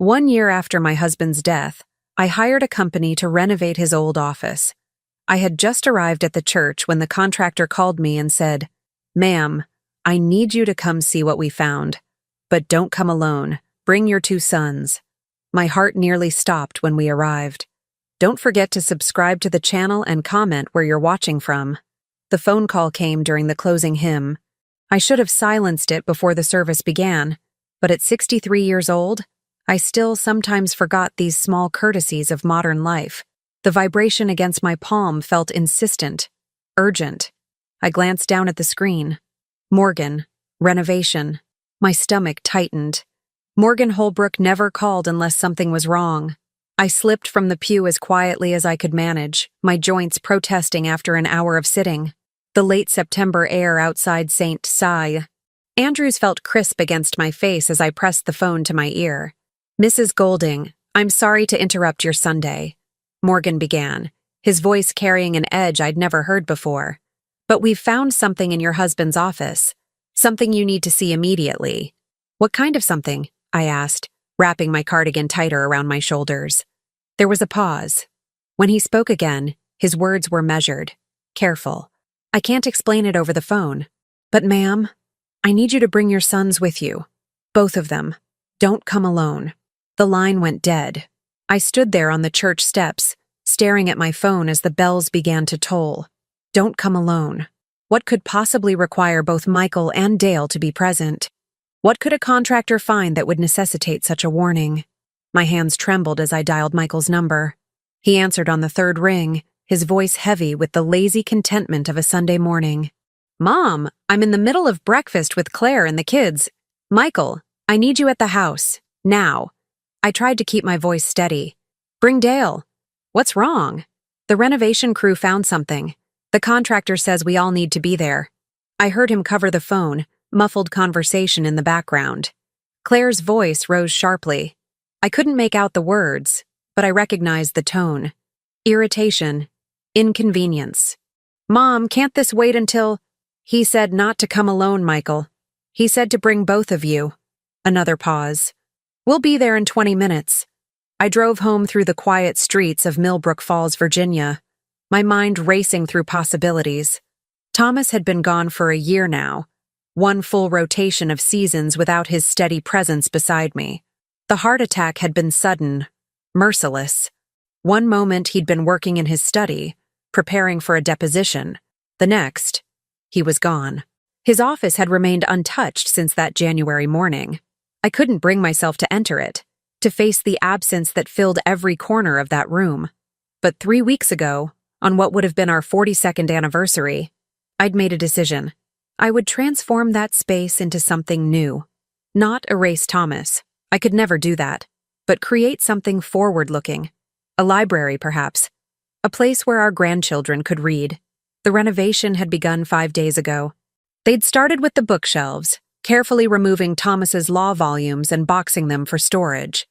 1 year after my husband's death, I hired a company to renovate his old office. I had just arrived at the church when the contractor called me and said, "Ma'am, I need you to come see what we found. But don't come alone. Bring your 2 sons." My heart nearly stopped when we arrived. Don't forget to subscribe to the channel and comment where you're watching from. The phone call came during the closing hymn. I should have silenced it before the service began, but at 63 years old, I still sometimes forgot these small courtesies of modern life. The vibration against my palm felt insistent, urgent. I glanced down at the screen. Morgan, renovation. My stomach tightened. Morgan Holbrook never called unless something was wrong. I slipped from the pew as quietly as I could manage, my joints protesting after an hour of sitting. The late September air outside St. Cy. Andrews felt crisp against my face as I pressed the phone to my ear. "Mrs. Golding, I'm sorry to interrupt your Sunday," Morgan began, his voice carrying an edge I'd never heard before. "But we've found something in your husband's office. Something you need to see immediately." "What kind of something?" I asked, wrapping my cardigan tighter around my shoulders. There was a pause. When he spoke again, his words were measured, careful. "I can't explain it over the phone. But ma'am, I need you to bring your sons with you. Both of them. Don't come alone." The line went dead. I stood there on the church steps, staring at my phone as the bells began to toll. Don't come alone. What could possibly require both Michael and Dale to be present? What could a contractor find that would necessitate such a warning? My hands trembled as I dialed Michael's number. He answered on the 3rd ring, his voice heavy with the lazy contentment of a Sunday morning. "Mom, I'm in the middle of breakfast with Claire and the kids. Michael, I need you at the house. Now." I tried to keep my voice steady. "Bring Dale." "What's wrong?" "The renovation crew found something. The contractor says we all need to be there." I heard him cover the phone, muffled conversation in the background. Claire's voice rose sharply. I couldn't make out the words, but I recognized the tone. Irritation. Inconvenience. "Mom, can't this wait until—" "He said not to come alone, Michael. He said to bring both of you." Another pause. "We'll be there in 20 minutes. I drove home through the quiet streets of Millbrook Falls, Virginia, my mind racing through possibilities. Thomas had been gone for a year now, one full rotation of seasons without his steady presence beside me. The heart attack had been sudden, merciless. One moment he'd been working in his study, preparing for a deposition. The next, he was gone. His office had remained untouched since that January morning. I couldn't bring myself to enter it, to face the absence that filled every corner of that room. But 3 weeks ago, on what would have been our 42nd anniversary, I'd made a decision. I would transform that space into something new. Not erase Thomas. I could never do that. But create something forward-looking. A library, perhaps. A place where our grandchildren could read. The renovation had begun 5 days ago. They'd started with the bookshelves, carefully removing Thomas's law volumes and boxing them for storage.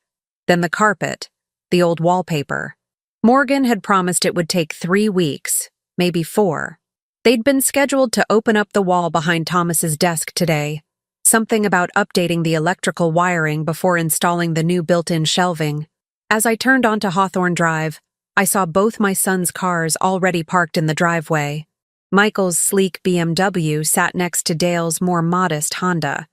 Then the carpet, the old wallpaper. Morgan had promised it would take 3 weeks, maybe 4. They'd been scheduled to open up the wall behind Thomas's desk today. Something about updating the electrical wiring before installing the new built-in shelving. As I turned onto Hawthorne Drive, I saw both my sons' cars already parked in the driveway. Michael's sleek BMW sat next to Dale's more modest Honda.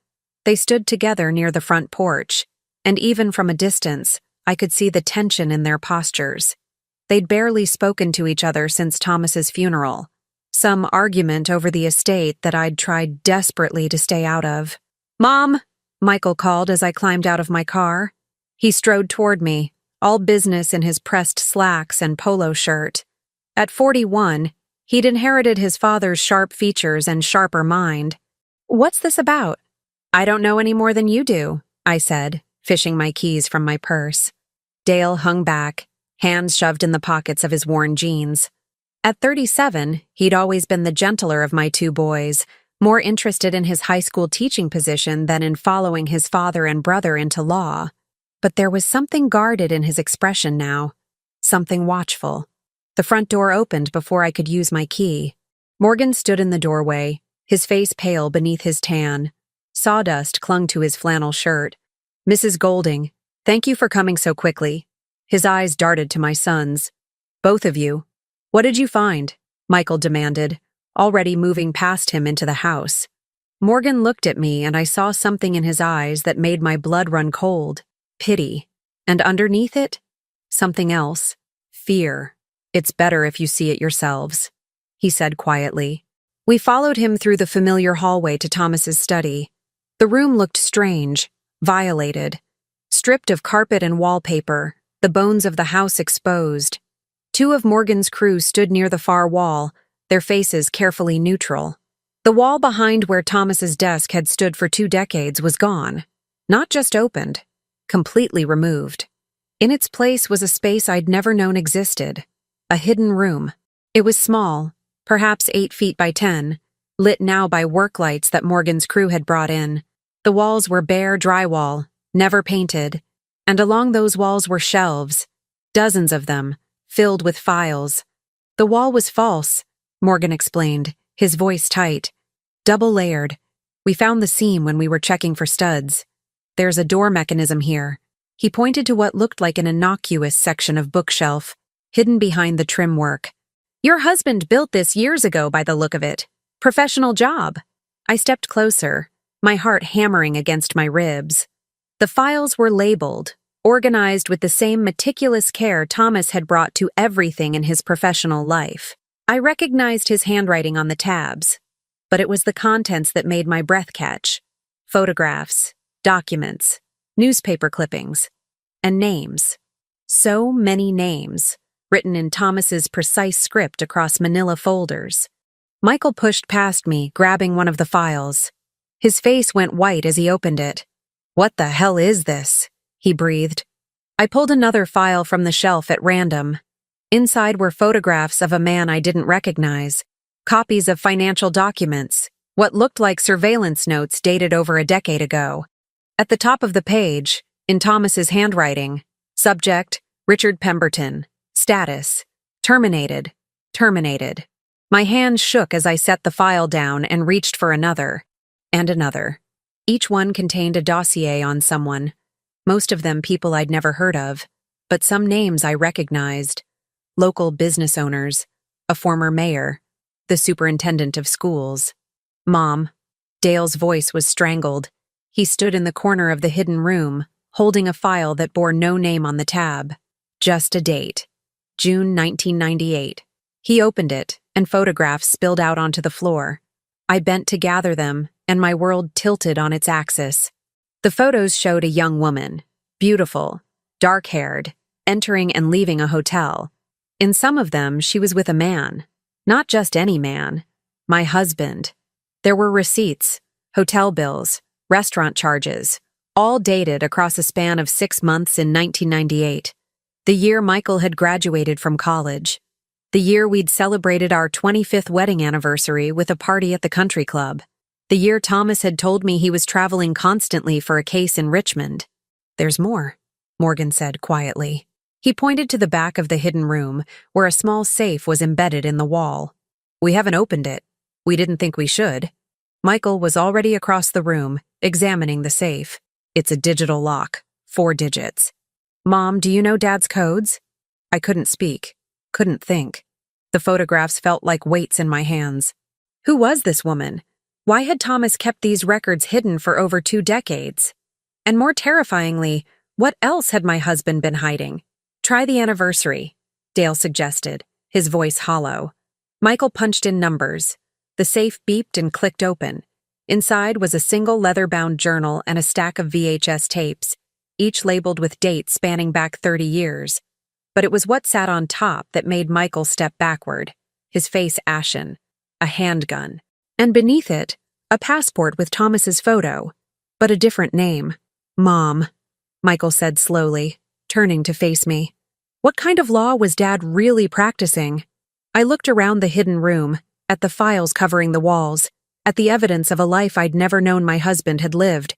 They stood together near the front porch, and even from a distance, I could see the tension in their postures. They'd barely spoken to each other since Thomas's funeral. Some argument over the estate that I'd tried desperately to stay out of. "Mom," Michael called as I climbed out of my car. He strode toward me, all business in his pressed slacks and polo shirt. At 41, he'd inherited his father's sharp features and sharper mind. "What's this about?" "I don't know any more than you do," I said, fishing my keys from my purse. Dale hung back, hands shoved in the pockets of his worn jeans. At 37, he'd always been the gentler of my 2 boys, more interested in his high school teaching position than in following his father and brother into law. But there was something guarded in his expression now, something watchful. The front door opened before I could use my key. Morgan stood in the doorway, his face pale beneath his tan. Sawdust clung to his flannel shirt. "Mrs. Golding, Thank you for coming so quickly. His eyes darted to my sons. Both of you. What did you find? Michael demanded, already moving past him into the house. Morgan looked at me and I saw something in his eyes that made my blood run cold. Pity. And underneath it, something else. Fear. It's better if you see it yourselves, he said quietly. We followed him through the familiar hallway to Thomas's study. The room looked strange, violated. Stripped of carpet and wallpaper, the bones of the house exposed. Two of Morgan's crew stood near the far wall, their faces carefully neutral. The wall behind where Thomas's desk had stood for 2 decades was gone. Not just opened, completely removed. In its place was a space I'd never known existed. A hidden room. It was small, perhaps 8 feet by 10, lit now by work lights that Morgan's crew had brought in. The walls were bare drywall, never painted, and along those walls were shelves, dozens of them, filled with files. The wall was false, Morgan explained, his voice tight. Double-layered. We found the seam when we were checking for studs. There's a door mechanism here. He pointed to what looked like an innocuous section of bookshelf, hidden behind the trim work. Your husband built this years ago by the look of it. Professional job. I stepped closer, my heart hammering against my ribs. The files were labeled, organized with the same meticulous care Thomas had brought to everything in his professional life. I recognized his handwriting on the tabs, but it was the contents that made my breath catch. Photographs, documents, newspaper clippings, and names. So many names, written in Thomas's precise script across manila folders. Michael pushed past me, grabbing one of the files. His face went white as he opened it. What the hell is this? He breathed. I pulled another file from the shelf at random. Inside were photographs of a man I didn't recognize, copies of financial documents, what looked like surveillance notes dated over a decade ago. At the top of the page, in Thomas's handwriting, subject, Richard Pemberton, status, terminated, terminated. My hands shook as I set the file down and reached for another, and another. Each one contained a dossier on someone, most of them people I'd never heard of, but some names I recognized. Local business owners, a former mayor, the superintendent of schools. Mom. Dale's voice was strangled. He stood in the corner of the hidden room, holding a file that bore no name on the tab. Just a date. June 1998. He opened it, and photographs spilled out onto the floor. I bent to gather them, and my world tilted on its axis. The photos showed a young woman, beautiful, dark-haired, entering and leaving a hotel. In some of them, she was with a man. Not just any man. My husband. There were receipts, hotel bills, restaurant charges, all dated across a span of 6 months in 1998. The year Michael had graduated from college. The year we'd celebrated our 25th wedding anniversary with a party at the country club. The year Thomas had told me he was traveling constantly for a case in Richmond. There's more, Morgan said quietly. He pointed to the back of the hidden room, where a small safe was embedded in the wall. We haven't opened it. We didn't think we should. Michael was already across the room, examining the safe. It's a digital lock, 4 digits. Mom, do you know Dad's codes? I couldn't speak, couldn't think. The photographs felt like weights in my hands. Who was this woman? Why had Thomas kept these records hidden for over 2 decades? And more terrifyingly, what else had my husband been hiding? Try the anniversary, Dale suggested, his voice hollow. Michael punched in numbers. The safe beeped and clicked open. Inside was a single leather-bound journal and a stack of VHS tapes, each labeled with dates spanning back 30 years. But it was what sat on top that made Michael step backward, his face ashen. A handgun. And beneath it, a passport with Thomas's photo, but a different name. Mom, Michael said slowly, turning to face me. What kind of law was Dad really practicing? I looked around the hidden room, at the files covering the walls, at the evidence of a life I'd never known my husband had lived.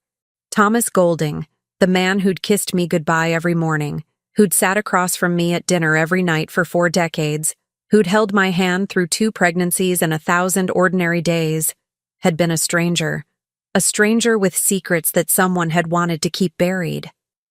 Thomas Golding, the man who'd kissed me goodbye every morning, who'd sat across from me at dinner every night for 4 decades, who'd held my hand through 2 pregnancies and 1,000 ordinary days, had been a stranger with secrets that someone had wanted to keep buried.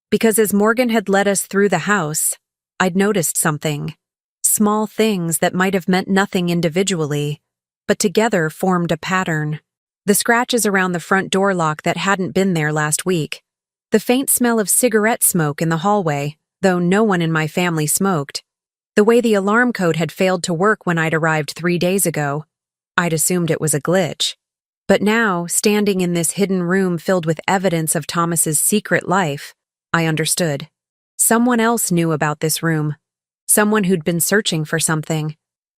Because as Morgan had led us through the house, I'd noticed something. Small things that might have meant nothing individually, but together formed a pattern. The scratches around the front door lock that hadn't been there last week. The faint smell of cigarette smoke in the hallway, though no one in my family smoked. The way the alarm code had failed to work when I'd arrived 3 days ago. I'd assumed it was a glitch. But now, standing in this hidden room filled with evidence of Thomas's secret life, I understood. Someone else knew about this room. Someone who'd been searching for something.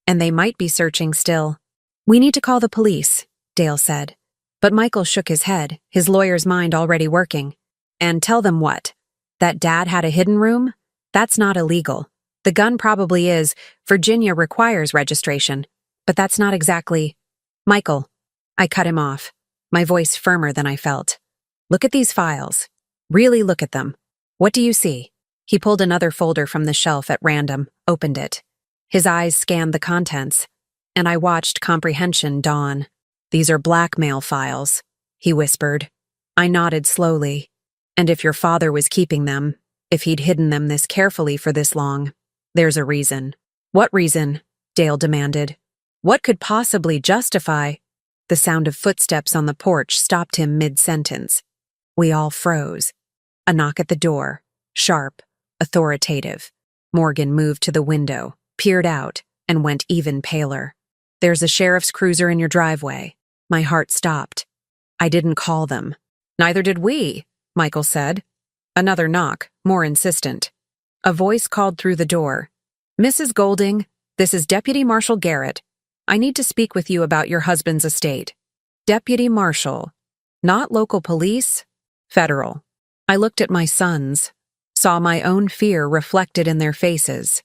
And they might be searching still. "We need to call the police," Dale said. But Michael shook his head, his lawyer's mind already working. "And tell them what? That Dad had a hidden room? That's not illegal. The gun probably is. Virginia requires registration. But that's not exactly—" "Michael." I cut him off, my voice firmer than I felt. "Look at these files. Really look at them. What do you see?" He pulled another folder from the shelf at random, opened it. His eyes scanned the contents, and I watched comprehension dawn. "These are blackmail files," he whispered. I nodded slowly. "And if your father was keeping them, if he'd hidden them this carefully for this long, there's a reason." "What reason?" Dale demanded. "What could possibly justify—" The sound of footsteps on the porch stopped him mid-sentence. We all froze. A knock at the door, sharp, authoritative. Morgan moved to the window, peered out, and went even paler. "There's a sheriff's cruiser in your driveway." My heart stopped. "I didn't call them." "Neither did we," Michael said. Another knock, more insistent. A voice called through the door. "Mrs. Golding, this is Deputy Marshal Garrett. I need to speak with you about your husband's estate." Deputy Marshal. Not local police? Federal. I looked at my sons, saw my own fear reflected in their faces.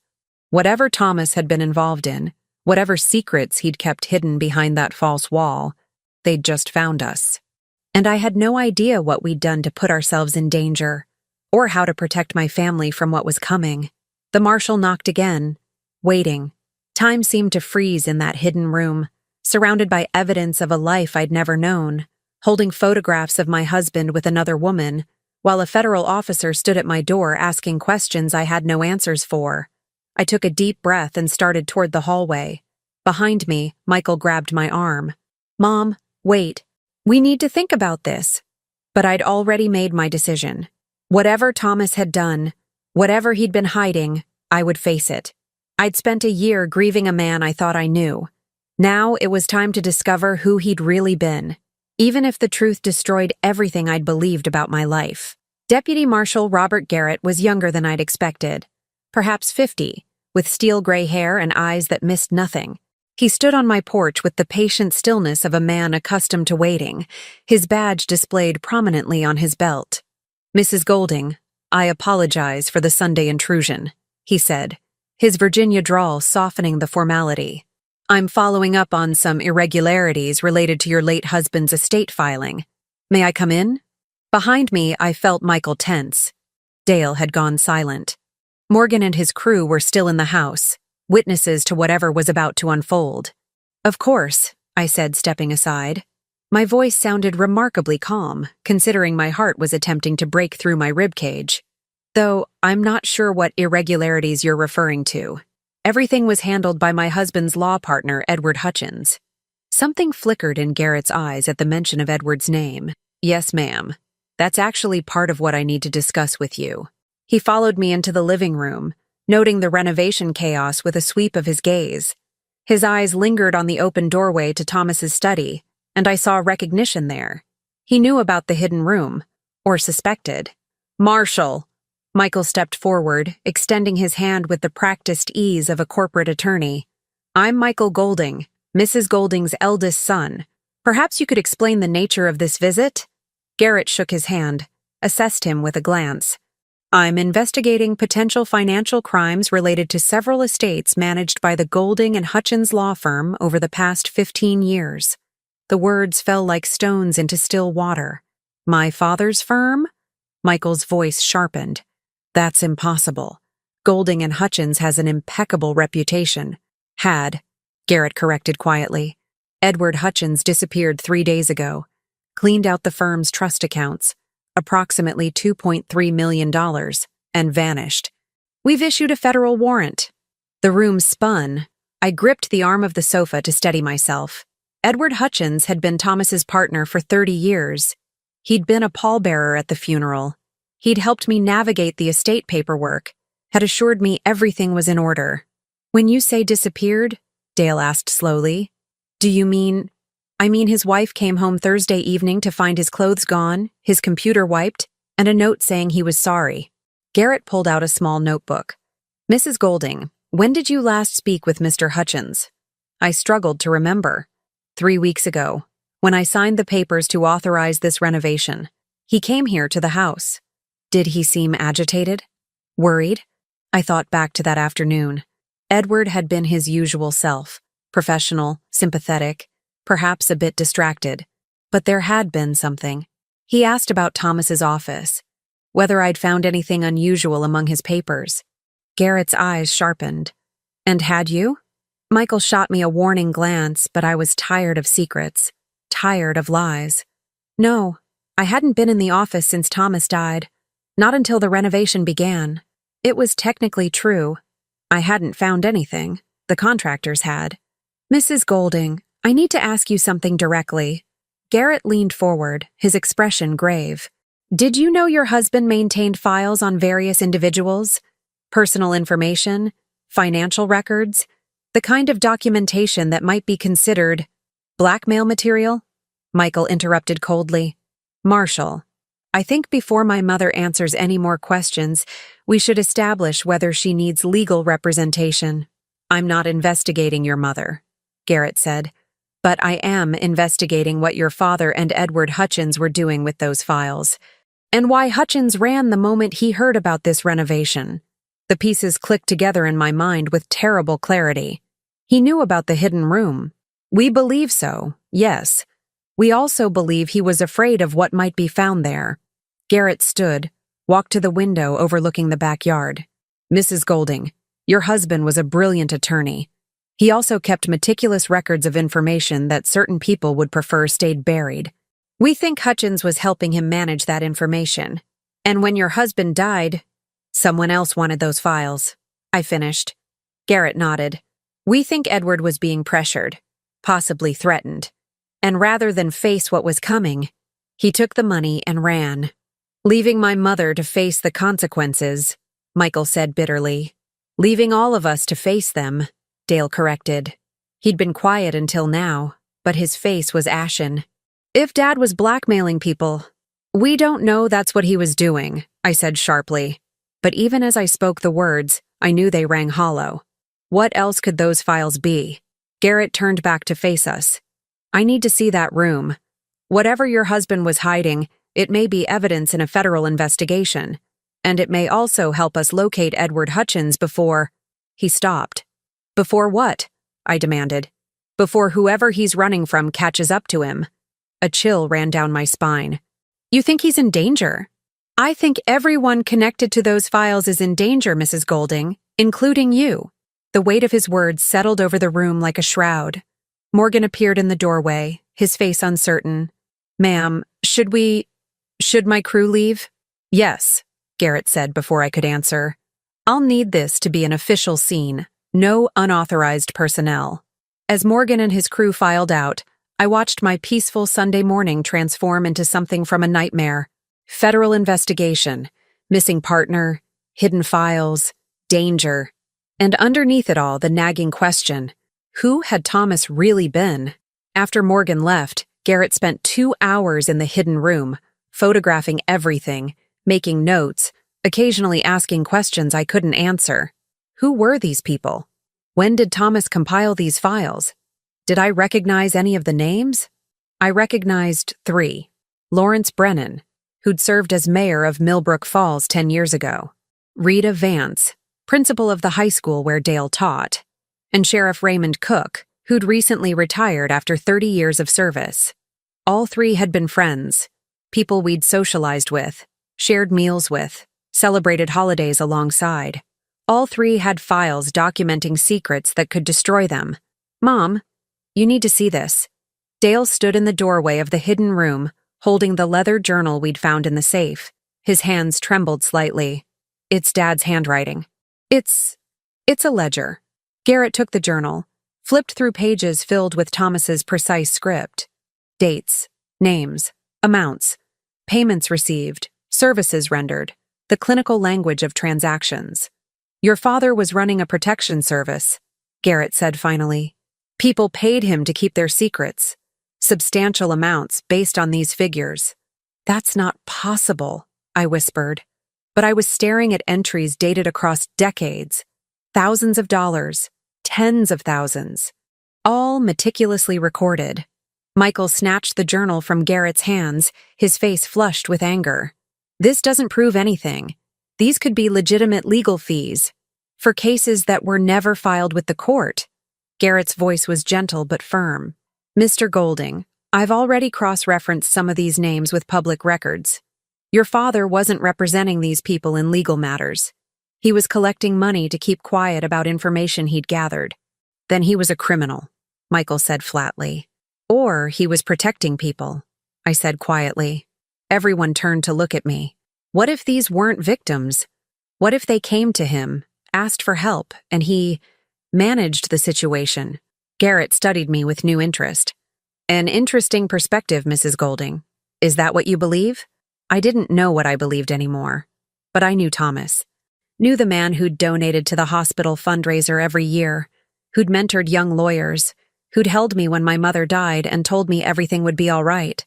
Whatever Thomas had been involved in, whatever secrets he'd kept hidden behind that false wall, they'd just found us. And I had no idea what we'd done to put ourselves in danger, or how to protect my family from what was coming. The marshal knocked again, waiting. Time seemed to freeze in that hidden room, surrounded by evidence of a life I'd never known, holding photographs of my husband with another woman, while a federal officer stood at my door asking questions I had no answers for. I took a deep breath and started toward the hallway. Behind me, Michael grabbed my arm. "Mom, wait. We need to think about this." But I'd already made my decision. Whatever Thomas had done, whatever he'd been hiding, I would face it. I'd spent a year grieving a man I thought I knew. Now it was time to discover who he'd really been, even if the truth destroyed everything I'd believed about my life. Deputy Marshal Robert Garrett was younger than I'd expected, perhaps 50, with steel gray hair and eyes that missed nothing. He stood on my porch with the patient stillness of a man accustomed to waiting, his badge displayed prominently on his belt. "Mrs. Golding, I apologize for the Sunday intrusion," he said, his Virginia drawl softening the formality. "I'm following up on some irregularities related to your late husband's estate filing. May I come in?" Behind me, I felt Michael tense. Dale had gone silent. Morgan and his crew were still in the house, witnesses to whatever was about to unfold. "Of course," I said, stepping aside. My voice sounded remarkably calm, considering my heart was attempting to break through my ribcage. "Though I'm not sure what irregularities you're referring to. Everything was handled by my husband's law partner, Edward Hutchins." Something flickered in Garrett's eyes at the mention of Edward's name. "Yes, ma'am. That's actually part of what I need to discuss with you." He followed me into the living room, noting the renovation chaos with a sweep of his gaze. His eyes lingered on the open doorway to Thomas's study, and I saw recognition there. He knew about the hidden room, or suspected. "Marshal!" Michael stepped forward, extending his hand with the practiced ease of a corporate attorney. "I'm Michael Golding, Mrs. Golding's eldest son. Perhaps you could explain the nature of this visit?" Garrett shook his hand, assessed him with a glance. "I'm investigating potential financial crimes related to several estates managed by the Golding and Hutchins law firm over the past 15 years. The words fell like stones into still water. "My father's firm?" Michael's voice sharpened. "That's impossible. Golding and Hutchins has an impeccable reputation." "Had," Garrett corrected quietly. "Edward Hutchins disappeared 3 days ago. Cleaned out the firm's trust accounts. approximately $2.3 million, and vanished. We've issued a federal warrant. The room spun. I gripped the arm of the sofa to steady myself. Edward Hutchins had been Thomas's partner for 30 years. He'd been a pallbearer at the funeral. He'd helped me navigate the estate paperwork, had assured me everything was in order. When you say disappeared, Dale asked slowly, do you mean... I mean his wife came home Thursday evening to find his clothes gone, his computer wiped, and a note saying he was sorry. Garrett pulled out a small notebook. Mrs. Golding, when did you last speak with Mr. Hutchins? I struggled to remember. 3 weeks ago, when I signed the papers to authorize this renovation. He came here to the house. Did he seem agitated? Worried? I thought back to that afternoon. Edward had been his usual self, professional, sympathetic, perhaps a bit distracted. But there had been something. He asked about Thomas's office, whether I'd found anything unusual among his papers. Garrett's eyes sharpened. And had you? Michael shot me a warning glance, but I was tired of secrets, tired of lies. No, I hadn't been in the office since Thomas died, not until the renovation began. It was technically true. I hadn't found anything. The contractors had. Mrs. Golding, I need to ask you something directly. Garrett leaned forward, his expression grave. Did you know your husband maintained files on various individuals? Personal information? Financial records? The kind of documentation that might be considered blackmail material? Michael interrupted coldly. Marshall, I think before my mother answers any more questions, we should establish whether she needs legal representation. I'm not investigating your mother, Garrett said, but I am investigating what your father and Edward Hutchins were doing with those files, and why Hutchins ran the moment he heard about this renovation. The pieces clicked together in my mind with terrible clarity. He knew about the hidden room. We believe so, yes. We also believe he was afraid of what might be found there. Garrett stood, walked to the window overlooking the backyard. Mrs. Golding, your husband was a brilliant attorney. He also kept meticulous records of information that certain people would prefer stayed buried. We think Hutchins was helping him manage that information. And when your husband died, someone else wanted those files. I finished. Garrett nodded. We think Edward was being pressured, possibly threatened. And rather than face what was coming, he took the money and ran. Leaving my mother to face the consequences, Michael said bitterly. Leaving all of us to face them, Dale corrected. He'd been quiet until now, but his face was ashen. If Dad was blackmailing people, we don't know that's what he was doing, I said sharply. But even as I spoke the words, I knew they rang hollow. What else could those files be? Garrett turned back to face us. I need to see that room. Whatever your husband was hiding, it may be evidence in a federal investigation, and it may also help us locate Edward Hutchins before... He stopped. Before what? I demanded. Before whoever he's running from catches up to him. A chill ran down my spine. You think he's in danger? I think everyone connected to those files is in danger, Mrs. Golding, including you. The weight of his words settled over the room like a shroud. Morgan appeared in the doorway, his face uncertain. Ma'am, should my crew leave? Yes, Garrett said before I could answer. I'll need this to be an official scene. No unauthorized personnel. As Morgan and his crew filed out, I watched my peaceful Sunday morning transform into something from a nightmare. Federal investigation, missing partner, hidden files, danger. And underneath it all, the nagging question, who had Thomas really been? After Morgan left, Garrett spent 2 hours in the hidden room, photographing everything, making notes, occasionally asking questions I couldn't answer. Who were these people? When did Thomas compile these files? Did I recognize any of the names? I recognized 3. Lawrence Brennan, who'd served as mayor of Millbrook Falls 10 years ago. Rita Vance, principal of the high school where Dale taught. And Sheriff Raymond Cook, who'd recently retired after 30 years of service. All 3 had been friends, people we'd socialized with, shared meals with, celebrated holidays alongside. All 3 had files documenting secrets that could destroy them. Mom, you need to see this. Dale stood in the doorway of the hidden room, holding the leather journal we'd found in the safe. His hands trembled slightly. It's Dad's handwriting. It's a ledger. Garrett took the journal, flipped through pages filled with Thomas's precise script. Dates, names, amounts, payments received, services rendered, the clinical language of transactions. Your father was running a protection service, Garrett said finally. People paid him to keep their secrets. Substantial amounts based on these figures. That's not possible, I whispered. But I was staring at entries dated across decades. Thousands of dollars, tens of thousands. All meticulously recorded. Michael snatched the journal from Garrett's hands, his face flushed with anger. This doesn't prove anything. These could be legitimate legal fees. For cases that were never filed with the court. Garrett's voice was gentle but firm. Mr. Golding, I've already cross-referenced some of these names with public records. Your father wasn't representing these people in legal matters. He was collecting money to keep quiet about information he'd gathered. Then he was a criminal, Michael said flatly. Or he was protecting people, I said quietly. Everyone turned to look at me. What if these weren't victims? What if they came to him, asked for help, and he managed the situation? Garrett studied me with new interest. An interesting perspective, Mrs. Golding. Is that what you believe? I didn't know what I believed anymore. But I knew Thomas. Knew the man who'd donated to the hospital fundraiser every year, who'd mentored young lawyers, who'd held me when my mother died and told me everything would be all right.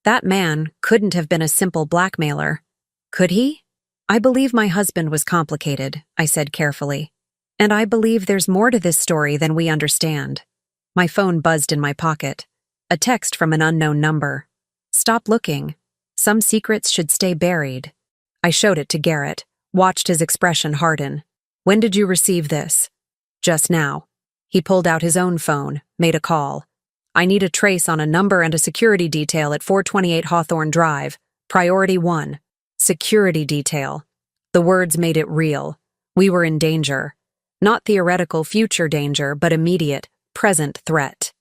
That man couldn't have been a simple blackmailer. Could he? I believe my husband was complicated, I said carefully. And I believe there's more to this story than we understand. My phone buzzed in my pocket. A text from an unknown number. Stop looking. Some secrets should stay buried. I showed it to Garrett, watched his expression harden. When did you receive this? Just now. He pulled out his own phone, made a call. I need a trace on a number and a security detail at 428 Hawthorne Drive. Priority 1. Security detail. The words made it real. We were in danger. Not theoretical future danger, but immediate, present threat.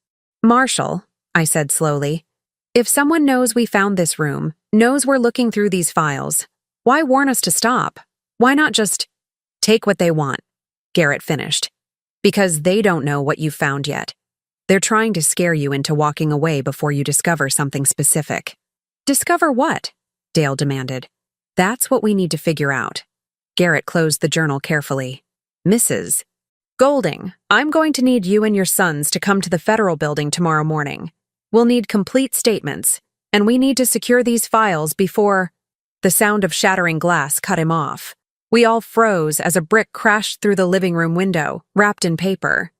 Marshall, I said slowly, if someone knows we found this room, knows we're looking through these files, why warn us to stop? Why not just take what they want? Garrett finished. Because they don't know what you've found yet. They're trying to scare you into walking away before you discover something specific. Discover what? Dale demanded. That's what we need to figure out. Garrett closed the journal carefully. Mrs. Golding, I'm going to need you and your sons to come to the federal building tomorrow morning. We'll need complete statements, and we need to secure these files before... The sound of shattering glass cut him off. We all froze as a brick crashed through the living room window, wrapped in paper.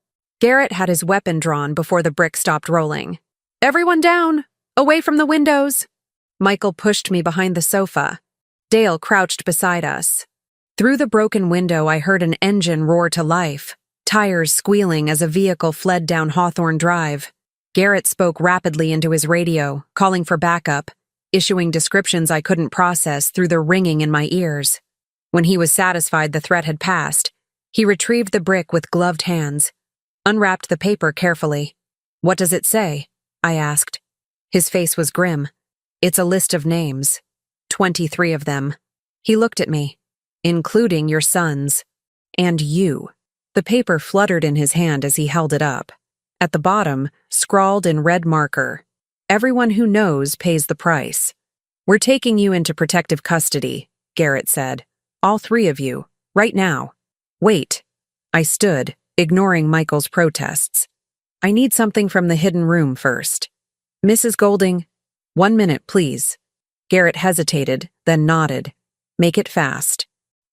Garrett had his weapon drawn before the brick stopped rolling. Everyone down! Away from the windows! Michael pushed me behind the sofa. Dale crouched beside us. Through the broken window, I heard an engine roar to life, tires squealing as a vehicle fled down Hawthorne Drive. Garrett spoke rapidly into his radio, calling for backup, issuing descriptions I couldn't process through the ringing in my ears. When he was satisfied the threat had passed, he retrieved the brick with gloved hands, unwrapped the paper carefully. What does it say? I asked. His face was grim. It's a list of names. 23 of them. He looked at me. Including your sons. And you. The paper fluttered in his hand as he held it up. At the bottom, scrawled in red marker, everyone who knows pays the price. We're taking you into protective custody, Garrett said. All 3 of you, right now. Wait. I stood, ignoring Michael's protests. I need something from the hidden room first. Mrs. Golding, 1 minute, please. Garrett hesitated, then nodded. Make it fast.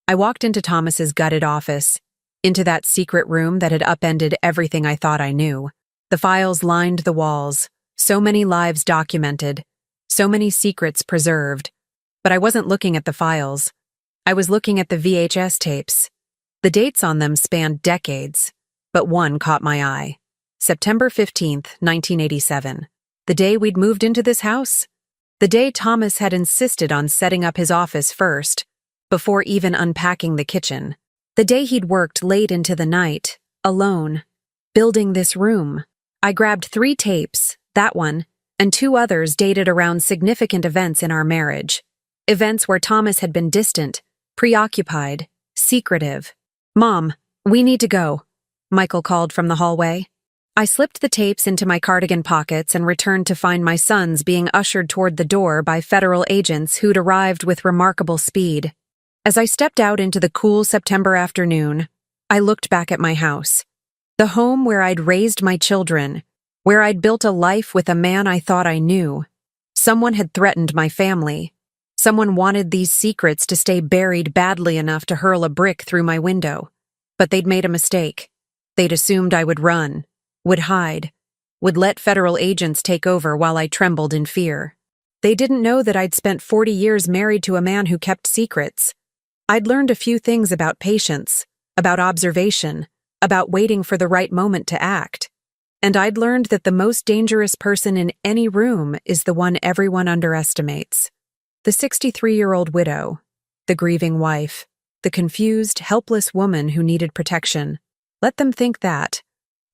I walked into Thomas's gutted office, into that secret room that had upended everything I thought I knew. The files lined the walls, so many lives documented, so many secrets preserved. But I wasn't looking at the files. I was looking at the VHS tapes. The dates on them spanned decades, but one caught my eye. September 15th, 1987. The day we'd moved into this house. The day Thomas had insisted on setting up his office first, before even unpacking the kitchen. The day he'd worked late into the night, alone, building this room. I grabbed 3 tapes, that one, and 2 others dated around significant events in our marriage. Events where Thomas had been distant, preoccupied, secretive. "Mom, we need to go," Michael called from the hallway. I slipped the tapes into my cardigan pockets and returned to find my sons being ushered toward the door by federal agents who'd arrived with remarkable speed. As I stepped out into the cool September afternoon, I looked back at my house. The home where I'd raised my children, where I'd built a life with a man I thought I knew. Someone had threatened my family. Someone wanted these secrets to stay buried badly enough to hurl a brick through my window. But they'd made a mistake. They'd assumed I would run, would hide, would let federal agents take over while I trembled in fear. They didn't know that I'd spent 40 years married to a man who kept secrets. I'd learned a few things about patience, about observation, about waiting for the right moment to act. And I'd learned that the most dangerous person in any room is the one everyone underestimates. The 63-year-old widow, the grieving wife, the confused, helpless woman who needed protection. Let them think that.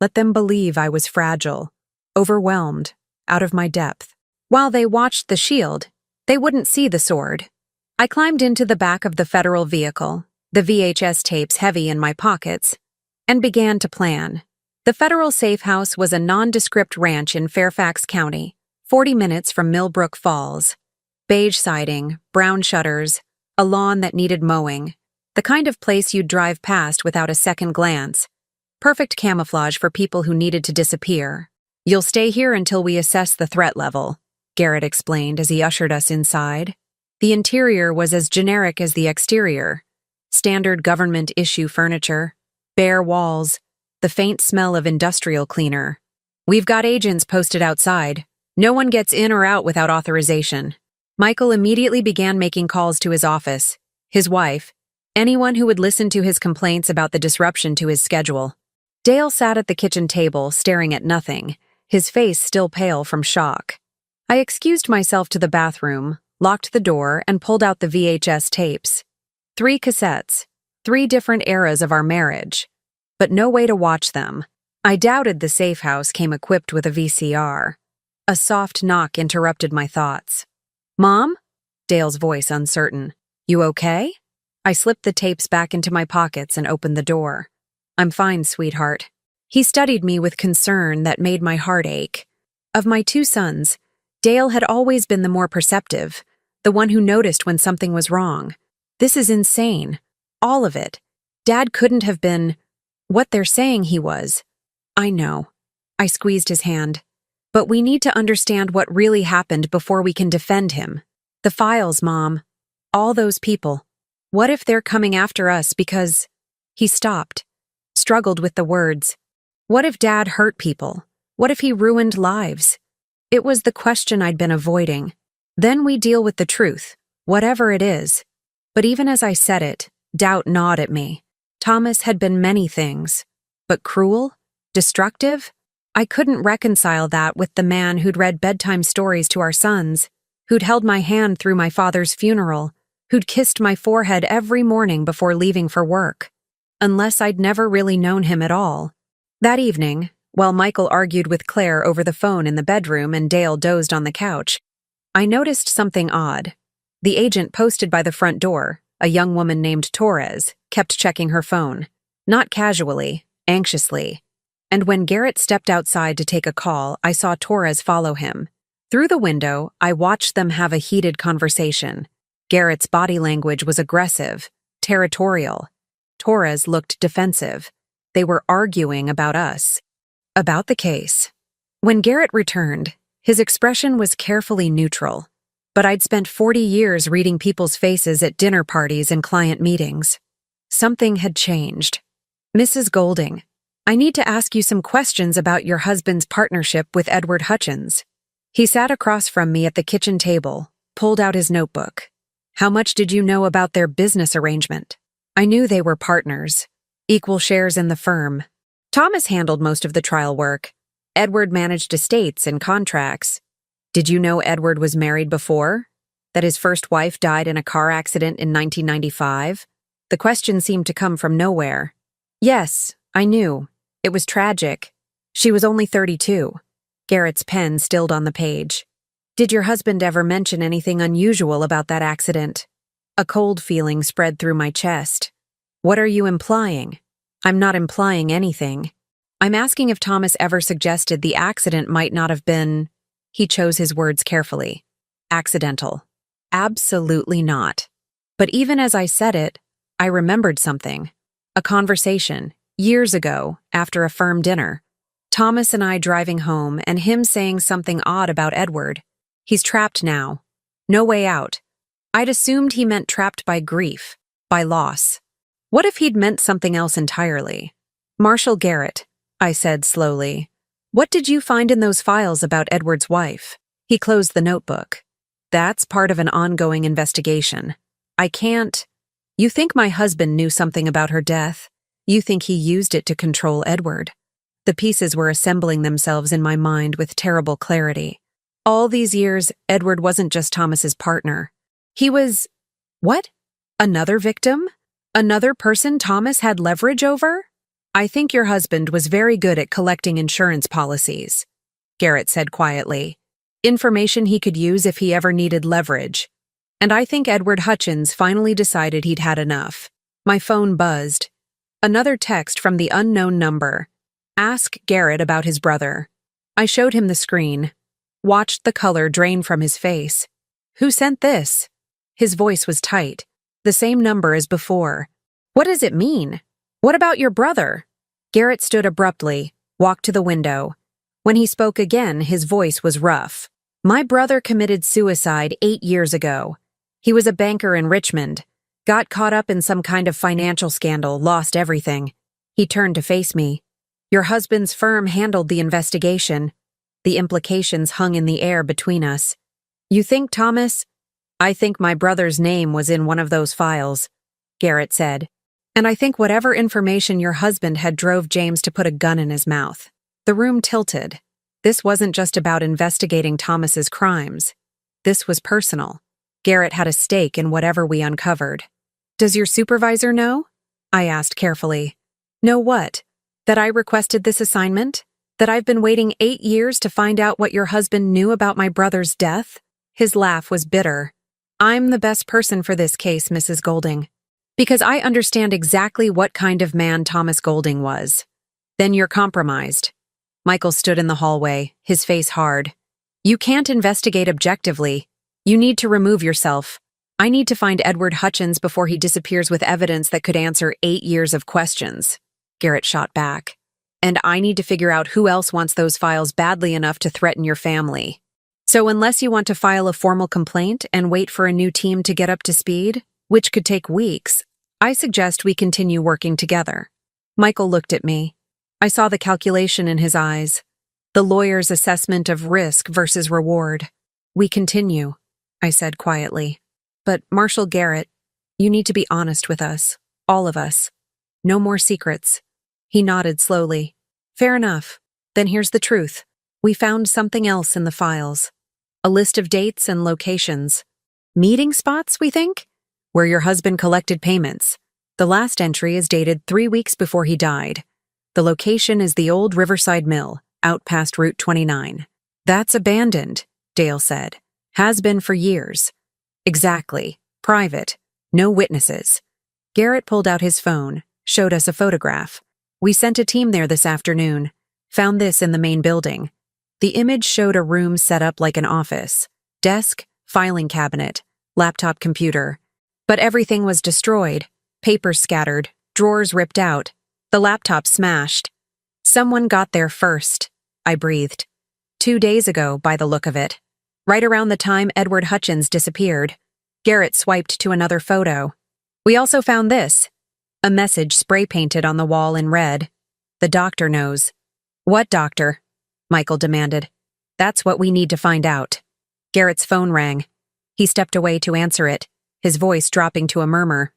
Let them believe I was fragile, overwhelmed, out of my depth. While they watched the shield, they wouldn't see the sword. I climbed into the back of the federal vehicle, the VHS tapes heavy in my pockets, and began to plan. The federal safe house was a nondescript ranch in Fairfax County, 40 minutes from Millbrook Falls. Beige siding, brown shutters, a lawn that needed mowing, the kind of place you'd drive past without a second glance. Perfect camouflage for people who needed to disappear. "You'll stay here until we assess the threat level," Garrett explained as he ushered us inside. The interior was as generic as the exterior. Standard government-issue furniture, bare walls, the faint smell of industrial cleaner. "We've got agents posted outside. No one gets in or out without authorization." Michael immediately began making calls to his office, his wife, anyone who would listen to his complaints about the disruption to his schedule. Dale sat at the kitchen table, staring at nothing, his face still pale from shock. I excused myself to the bathroom, locked the door, and pulled out the VHS tapes. 3 cassettes, 3 different eras of our marriage, but no way to watch them. I doubted the safe house came equipped with a VCR. A soft knock interrupted my thoughts. "Mom?" Dale's voice uncertain. "You okay?" I slipped the tapes back into my pockets and opened the door. "I'm fine, sweetheart." He studied me with concern that made my heart ache. Of my 2 sons, Dale had always been the more perceptive, the one who noticed when something was wrong. This is insane. All of it. Dad couldn't have been what they're saying he was. I know. I squeezed his hand. But we need to understand what really happened before we can defend him. The files, Mom. All those people. What if they're coming after us because... He stopped, struggled with the words. What if Dad hurt people? What if he ruined lives? It was the question I'd been avoiding. Then we deal with the truth, whatever it is. But even as I said it, doubt gnawed at me. Thomas had been many things. But cruel? Destructive? I couldn't reconcile that with the man who'd read bedtime stories to our sons, who'd held my hand through my father's funeral, who'd kissed my forehead every morning before leaving for work. Unless I'd never really known him at all. That evening, while Michael argued with Claire over the phone in the bedroom and Dale dozed on the couch, I noticed something odd. The agent posted by the front door, a young woman named Torres, kept checking her phone. Not casually, anxiously. And when Garrett stepped outside to take a call, I saw Torres follow him. Through the window, I watched them have a heated conversation. Garrett's body language was aggressive, territorial. Torres looked defensive. They were arguing about us. About the case. When Garrett returned, his expression was carefully neutral. But I'd spent 40 years reading people's faces at dinner parties and client meetings. Something had changed. "Mrs. Golding, I need to ask you some questions about your husband's partnership with Edward Hutchins." He sat across from me at the kitchen table, pulled out his notebook. "How much did you know about their business arrangement?" I knew they were partners, equal shares in the firm. Thomas handled most of the trial work. Edward managed estates and contracts. "Did you know Edward was married before? That his first wife died in a car accident in 1995? The question seemed to come from nowhere. "Yes, I knew. It was tragic. She was only 32. Garrett's pen stilled on the page. Did your husband ever mention anything unusual about that accident? A cold feeling spread through my chest. What are you implying? I'm not implying anything. I'm asking if Thomas ever suggested the accident might not have been— He chose his words carefully. Accidental. Absolutely not. But even as I said it, I remembered something. A conversation, years ago, after a firm dinner. Thomas and I driving home and him saying something odd about Edward. He's trapped now. No way out. I'd assumed he meant trapped by grief, by loss. What if he'd meant something else entirely? Marshall Garrett, I said slowly. What did you find in those files about Edward's wife? He closed the notebook. That's part of an ongoing investigation. I can't— You think my husband knew something about her death? You think he used it to control Edward? The pieces were assembling themselves in my mind with terrible clarity. All these years, Edward wasn't just Thomas's partner. He was— What? Another victim? Another person Thomas had leverage over? I think your husband was very good at collecting insurance policies, Garrett said quietly. Information he could use if he ever needed leverage. And I think Edward Hutchins finally decided he'd had enough. My phone buzzed. Another text from the unknown number. Ask Garrett about his brother. I showed him the screen. Watched the color drain from his face. Who sent this? His voice was tight. The same number as before. What does it mean? What about your brother? Garrett stood abruptly, walked to the window. When he spoke again, his voice was rough. My brother committed suicide 8 years ago. He was a banker in Richmond. Got caught up in some kind of financial scandal, lost everything. He turned to face me. Your husband's firm handled the investigation. The implications hung in the air between us. You think, Thomas? I think my brother's name was in one of those files, Garrett said. And I think whatever information your husband had drove James to put a gun in his mouth. The room tilted. This wasn't just about investigating Thomas's crimes. This was personal. Garrett had a stake in whatever we uncovered. Does your supervisor know? I asked carefully. Know what? That I requested this assignment? That I've been waiting 8 years to find out what your husband knew about my brother's death? His laugh was bitter. I'm the best person for this case, Mrs. Golding. Because I understand exactly what kind of man Thomas Golding was. Then you're compromised. Michael stood in the hallway, his face hard. You can't investigate objectively. You need to remove yourself. I need to find Edward Hutchins before he disappears with evidence that could answer 8 years of questions. Garrett shot back. And I need to figure out who else wants those files badly enough to threaten your family. So unless you want to file a formal complaint and wait for a new team to get up to speed, which could take weeks, I suggest we continue working together. Michael looked at me. I saw the calculation in his eyes. The lawyer's assessment of risk versus reward. We continue, I said quietly. But Marshall Garrett, you need to be honest with us. All of us. No more secrets. He nodded slowly. Fair enough. Then here's the truth. We found something else in the files. A list of dates and locations. Meeting spots, we think? Where your husband collected payments. The last entry is dated 3 weeks before he died. The location is the old Riverside Mill, out past Route 29. That's abandoned, Dale said. Has been for years. Exactly. Private. No witnesses. Garrett pulled out his phone, showed us a photograph. We sent a team there this afternoon. Found this in the main building. The image showed a room set up like an office. Desk, filing cabinet, laptop computer. But everything was destroyed. Papers scattered, drawers ripped out. The laptop smashed. Someone got there first, I breathed. 2 days ago, by the look of it. Right around the time Edward Hutchins disappeared. Garrett swiped to another photo. We also found this. A message spray-painted on the wall in red. The doctor knows. What doctor? Michael demanded. That's what we need to find out. Garrett's phone rang. He stepped away to answer it, his voice dropping to a murmur.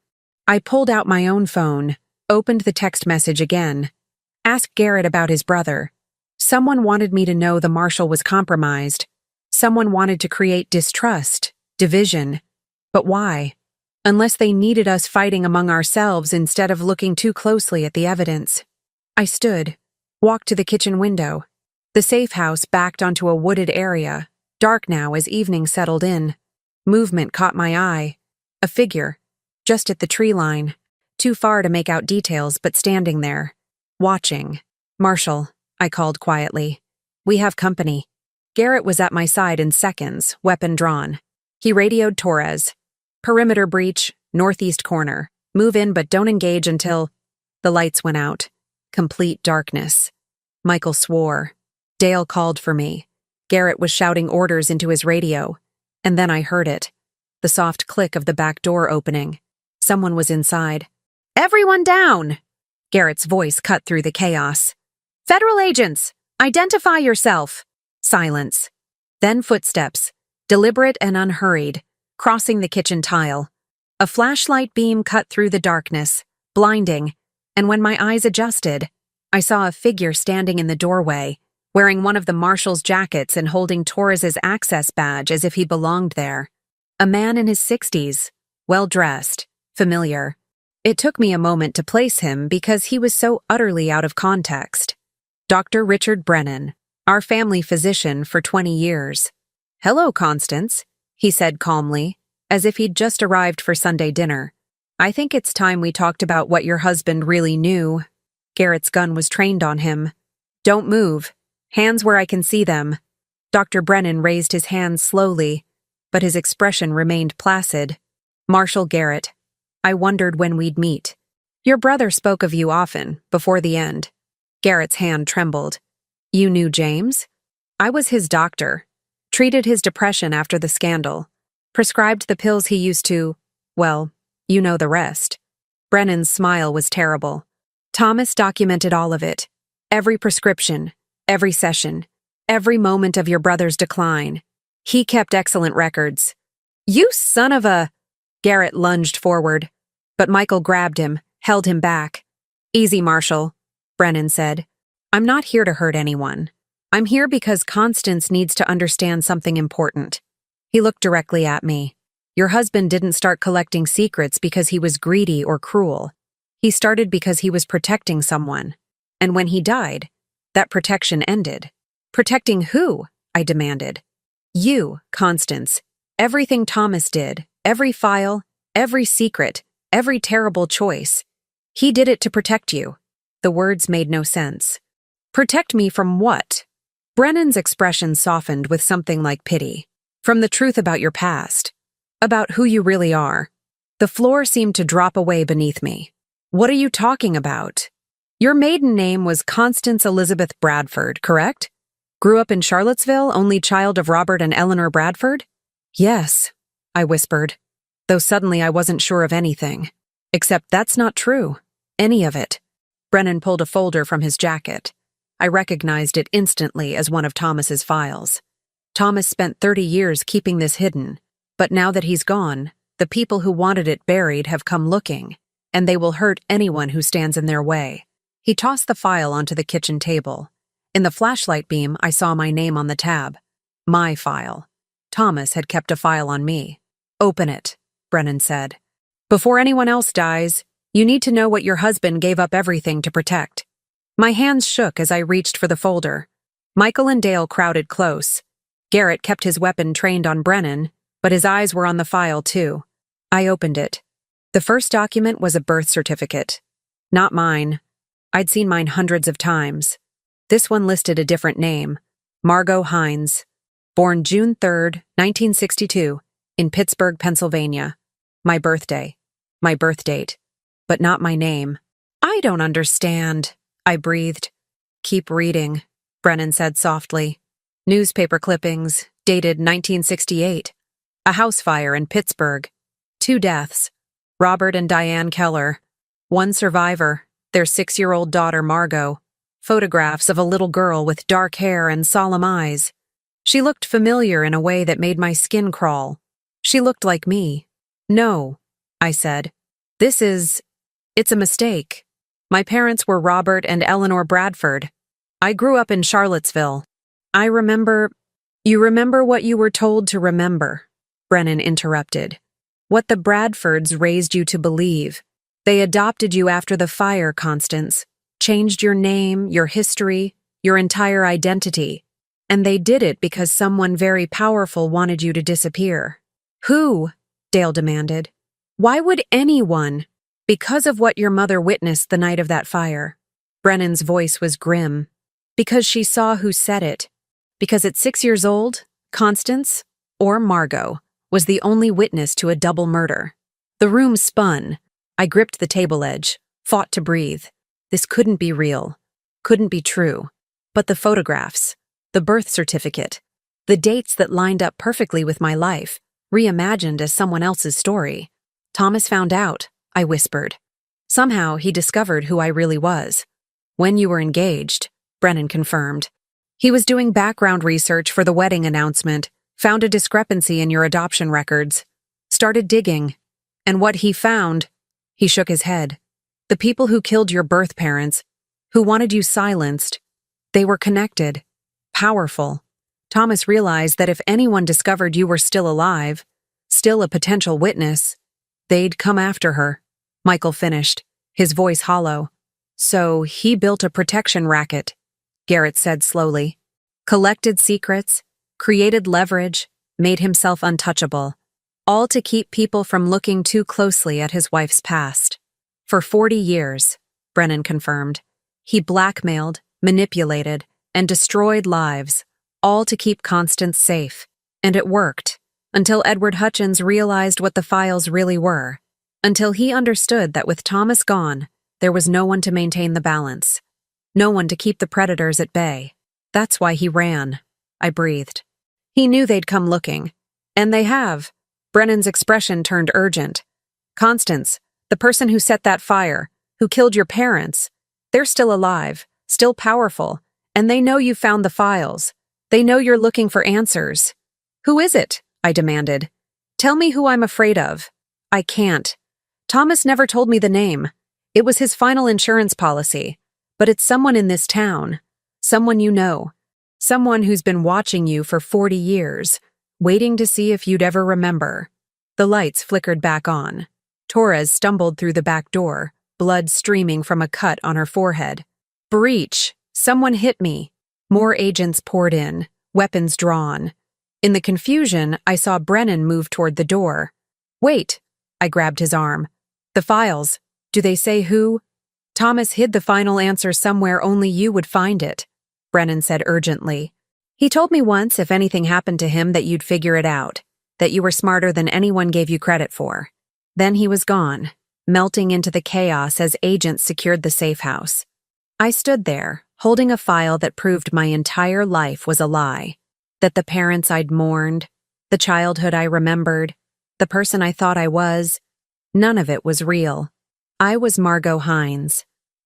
I pulled out my own phone, opened the text message again. Asked Garrett about his brother. Someone wanted me to know the marshal was compromised. Someone wanted to create distrust, division. But why? Unless they needed us fighting among ourselves instead of looking too closely at the evidence. I stood, walked to the kitchen window. The safe house backed onto a wooded area, dark now as evening settled in. Movement caught my eye. A figure, just at the tree line, too far to make out details but standing there, watching. "Marshall," I called quietly. "We have company." Garrett was at my side in seconds, weapon drawn. He radioed Torres. "Perimeter breach, northeast corner. Move in but don't engage until—" The lights went out. Complete darkness. Michael swore. Dale called for me. Garrett was shouting orders into his radio. And then I heard it. The soft click of the back door opening. Someone was inside. "Everyone down!" Garrett's voice cut through the chaos. "Federal agents! Identify yourself!" Silence. Then footsteps, deliberate and unhurried, crossing the kitchen tile. A flashlight beam cut through the darkness, blinding, and when my eyes adjusted, I saw a figure standing in the doorway, wearing one of the marshal's jackets and holding Torres's access badge as if he belonged there. A man in his 60s, well-dressed, familiar. It took me a moment to place him because he was so utterly out of context. Dr. Richard Brennan, our family physician for 20 years. "Hello, Constance," he said calmly, as if he'd just arrived for Sunday dinner. "I think it's time we talked about what your husband really knew." Garrett's gun was trained on him. "Don't move. Hands where I can see them." Dr. Brennan raised his hands slowly, but his expression remained placid. "Marshall Garrett, I wondered when we'd meet. Your brother spoke of you often, before the end." Garrett's hand trembled. "You knew James?" "I was his doctor. Treated his depression after the scandal. Prescribed the pills he used to, well, you know the rest." Brennan's smile was terrible. "Thomas documented all of it. Every prescription, every session, every moment of your brother's decline. He kept excellent records." "You son of a—" Garrett lunged forward, but Michael grabbed him, held him back. "Easy, Marshall," Brennan said. "I'm not here to hurt anyone. I'm here because Constance needs to understand something important." He looked directly at me. "Your husband didn't start collecting secrets because he was greedy or cruel. He started because he was protecting someone. And when he died, that protection ended." "Protecting who?" I demanded. "You, Constance. Everything Thomas did, every file, every secret, every terrible choice. He did it to protect you." The words made no sense. "Protect me from what?" Brennan's expression softened with something like pity. "From the truth about your past. About who you really are." The floor seemed to drop away beneath me. "What are you talking about? Your maiden name was Constance Elizabeth Bradford, correct? Grew up in Charlottesville, only child of Robert and Eleanor Bradford?" "Yes," I whispered, though suddenly I wasn't sure of anything. "Except that's not true. Any of it." Brennan pulled a folder from his jacket. I recognized it instantly as one of Thomas's files. Thomas spent 30 years keeping this hidden, but now that he's gone, the people who wanted it buried have come looking, and they will hurt anyone who stands in their way. He tossed the file onto the kitchen table. In the flashlight beam, I saw my name on the tab. My file. Thomas had kept a file on me. "Open it," Brennan said. "Before anyone else dies, you need to know what your husband gave up everything to protect." My hands shook as I reached for the folder. Michael and Dale crowded close. Garrett kept his weapon trained on Brennan, but his eyes were on the file too. I opened it. The first document was a birth certificate. Not mine. I'd seen mine hundreds of times. This one listed a different name. Margot Hines. Born June 3rd, 1962, in Pittsburgh, Pennsylvania. My birthday. My birth date. But not my name. "I don't understand," I breathed. "Keep reading," Brennan said softly. Newspaper clippings, dated 1968. A house fire in Pittsburgh. 2 deaths. Robert and Diane Keller. 1 survivor, their 6-year-old daughter Margot. Photographs of a little girl with dark hair and solemn eyes. She looked familiar in a way that made my skin crawl. She looked like me. "No," I said. It's a mistake. My parents were Robert and Eleanor Bradford. I grew up in Charlottesville. You remember what you were told to remember," Brennan interrupted. "What the Bradfords raised you to believe. They adopted you after the fire, Constance. Changed your name, your history, your entire identity. And they did it because someone very powerful wanted you to disappear. Who? Dale demanded. Why would anyone? Because of what your mother witnessed the night of that fire. Brennan's voice was grim. Because she saw who said it. Because at 6 years old, Constance, or Margot, was the only witness to a double murder. The room spun. I gripped the table edge, fought to breathe. This couldn't be real. Couldn't be true. But the photographs, the birth certificate, the dates that lined up perfectly with my life, reimagined as someone else's story. Thomas found out, I whispered. Somehow he discovered who I really was. When you were engaged, Brennan confirmed. He was doing background research for the wedding announcement, found a discrepancy in your adoption records, started digging. And what he found, he shook his head. The people who killed your birth parents, who wanted you silenced, they were connected, powerful. Thomas realized that if anyone discovered you were still alive, still a potential witness, they'd come after her. Michael finished, his voice hollow. So he built a protection racket, Garrett said slowly. Collected secrets, created leverage, made himself untouchable. All to keep people from looking too closely at his wife's past. For 40 years, Brennan confirmed. He blackmailed, manipulated, and destroyed lives, all to keep Constance safe. And it worked, until Edward Hutchins realized what the files really were. Until he understood that with Thomas gone, there was no one to maintain the balance. No one to keep the predators at bay. That's why he ran, I breathed. He knew they'd come looking. And they have. Brennan's expression turned urgent. Constance, the person who set that fire, who killed your parents, they're still alive, still powerful, and they know you found the files. They know you're looking for answers. Who is it? I demanded. Tell me who I'm afraid of. I can't. Thomas never told me the name. It was his final insurance policy. But it's someone in this town. Someone you know. Someone who's been watching you for 40 years, waiting to see if you'd ever remember. The lights flickered back on. Torres stumbled through the back door, blood streaming from a cut on her forehead. Breach! Someone hit me. More agents poured in, weapons drawn. In the confusion, I saw Brennan move toward the door. Wait! I grabbed his arm. The files. Do they say who? Thomas hid the final answer somewhere only you would find it, Brennan said urgently. He told me once if anything happened to him that you'd figure it out, that you were smarter than anyone gave you credit for. Then he was gone, melting into the chaos as agents secured the safe house. I stood there, holding a file that proved my entire life was a lie, that the parents I'd mourned, the childhood I remembered, the person I thought I was, none of it was real. I was Margot Hines,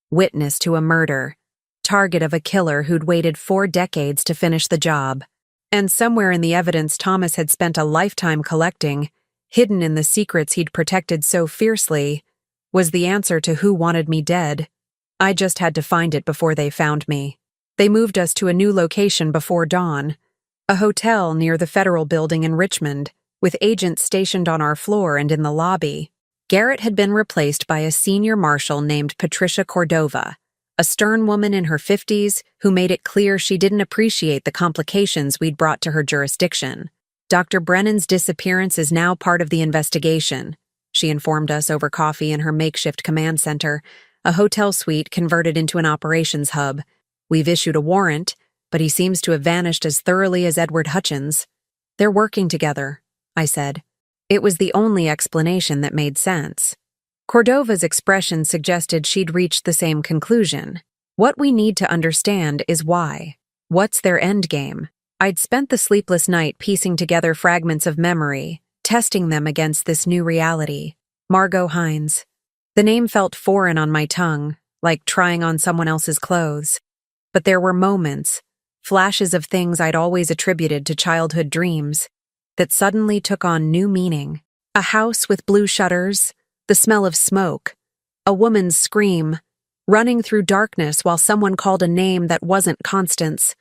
witness to a murder, target of a killer who'd waited 4 decades to finish the job. And somewhere in the evidence Thomas had spent a lifetime collecting, hidden in the secrets he'd protected so fiercely, was the answer to who wanted me dead. I just had to find it before they found me. They moved us to a new location before dawn, a hotel near the Federal Building in Richmond, with agents stationed on our floor and in the lobby. Garrett had been replaced by a senior marshal named Patricia Cordova, a stern woman in her 50s who made it clear she didn't appreciate the complications we'd brought to her jurisdiction. Dr. Brennan's disappearance is now part of the investigation, she informed us over coffee in her makeshift command center, a hotel suite converted into an operations hub. We've issued a warrant, but he seems to have vanished as thoroughly as Edward Hutchins. They're working together, I said. It was the only explanation that made sense. Cordova's expression suggested she'd reached the same conclusion. What we need to understand is why. What's their endgame? I'd spent the sleepless night piecing together fragments of memory, testing them against this new reality. Margot Hines. The name felt foreign on my tongue, like trying on someone else's clothes. But there were moments, flashes of things I'd always attributed to childhood dreams, that suddenly took on new meaning. A house with blue shutters, the smell of smoke, a woman's scream, running through darkness while someone called a name that wasn't Constance.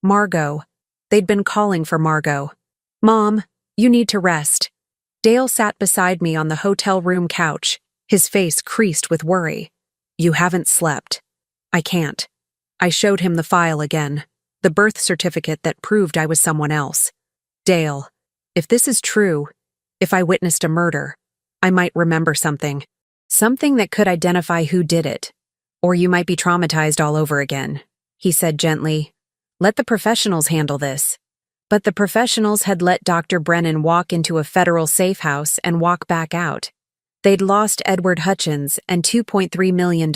Margot. They'd been calling for Margot. Mom, you need to rest. Dale sat beside me on the hotel room couch, his face creased with worry. You haven't slept. I can't. I showed him the file again, the birth certificate that proved I was someone else. Dale, if this is true, if I witnessed a murder, I might remember something. Something that could identify who did it. Or you might be traumatized all over again, he said gently. Let the professionals handle this. But the professionals had let Dr. Brennan walk into a federal safe house and walk back out. They'd lost Edward Hutchins and $2.3 million.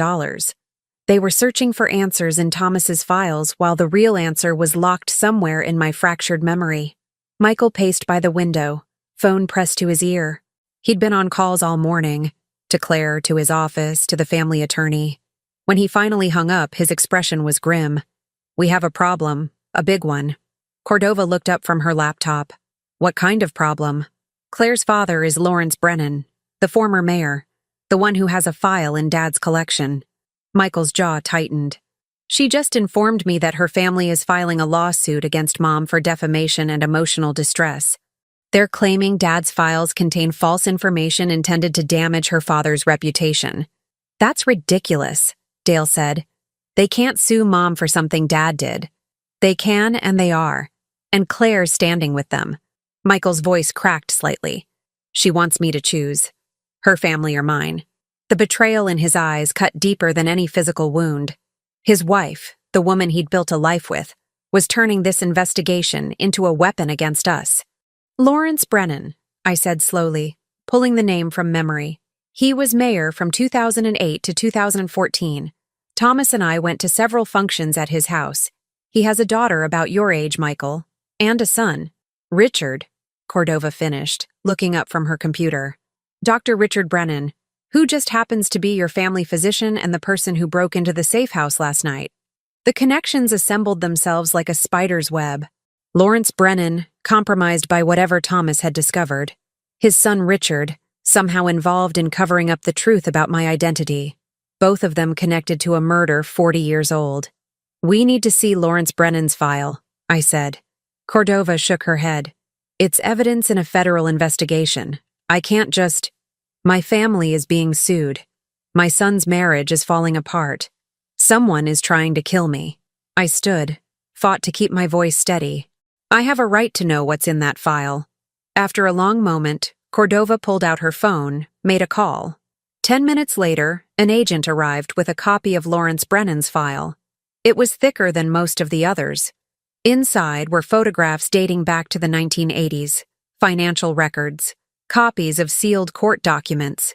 They were searching for answers in Thomas's files while the real answer was locked somewhere in my fractured memory. Michael paced by the window, phone pressed to his ear. He'd been on calls all morning, to Claire, to his office, to the family attorney. When he finally hung up, his expression was grim. We have a problem, a big one. Cordova looked up from her laptop. What kind of problem? Claire's father is Lawrence Brennan, the former mayor, the one who has a file in Dad's collection. Michael's jaw tightened. She just informed me that her family is filing a lawsuit against Mom for defamation and emotional distress. They're claiming Dad's files contain false information intended to damage her father's reputation. That's ridiculous, Dale said. They can't sue Mom for something Dad did. They can and they are. And Claire's standing with them. Michael's voice cracked slightly. She wants me to choose. Her family or mine. The betrayal in his eyes cut deeper than any physical wound. His wife, the woman he'd built a life with, was turning this investigation into a weapon against us. Lawrence Brennan, I said slowly, pulling the name from memory. He was mayor from 2008 to 2014. Thomas and I went to several functions at his house. He has a daughter about your age, Michael, and a son. Richard, Cordova finished, looking up from her computer. Dr. Richard Brennan, who just happens to be your family physician and the person who broke into the safe house last night. The connections assembled themselves like a spider's web. Lawrence Brennan, compromised by whatever Thomas had discovered. His son Richard, somehow involved in covering up the truth about my identity. Both of them connected to a murder 40 years old. We need to see Lawrence Brennan's file, I said. Cordova shook her head. It's evidence in a federal investigation. I can't just... My family is being sued. My son's marriage is falling apart. Someone is trying to kill me. I stood, fought to keep my voice steady. I have a right to know what's in that file. After a long moment, Cordova pulled out her phone, made a call. 10 minutes later, an agent arrived with a copy of Lawrence Brennan's file. It was thicker than most of the others. Inside were photographs dating back to the 1980s, financial records, copies of sealed court documents.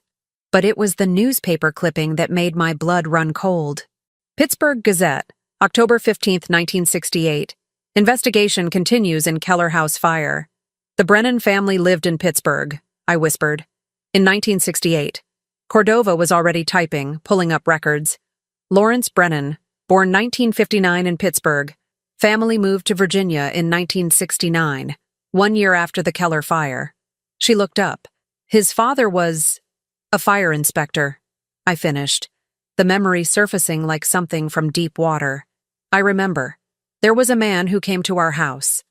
But it was the newspaper clipping that made my blood run cold. Pittsburgh Gazette, October 15, 1968. Investigation continues in Keller House fire. The Brennan family lived in Pittsburgh, I whispered. In 1968. Cordova was already typing, pulling up records. Lawrence Brennan, born 1959 in Pittsburgh. Family moved to Virginia in 1969, 1 year after the Keller fire. She looked up. His father was a fire inspector. I finished, the memory surfacing like something from deep water. I remember. There was a man who came to our house,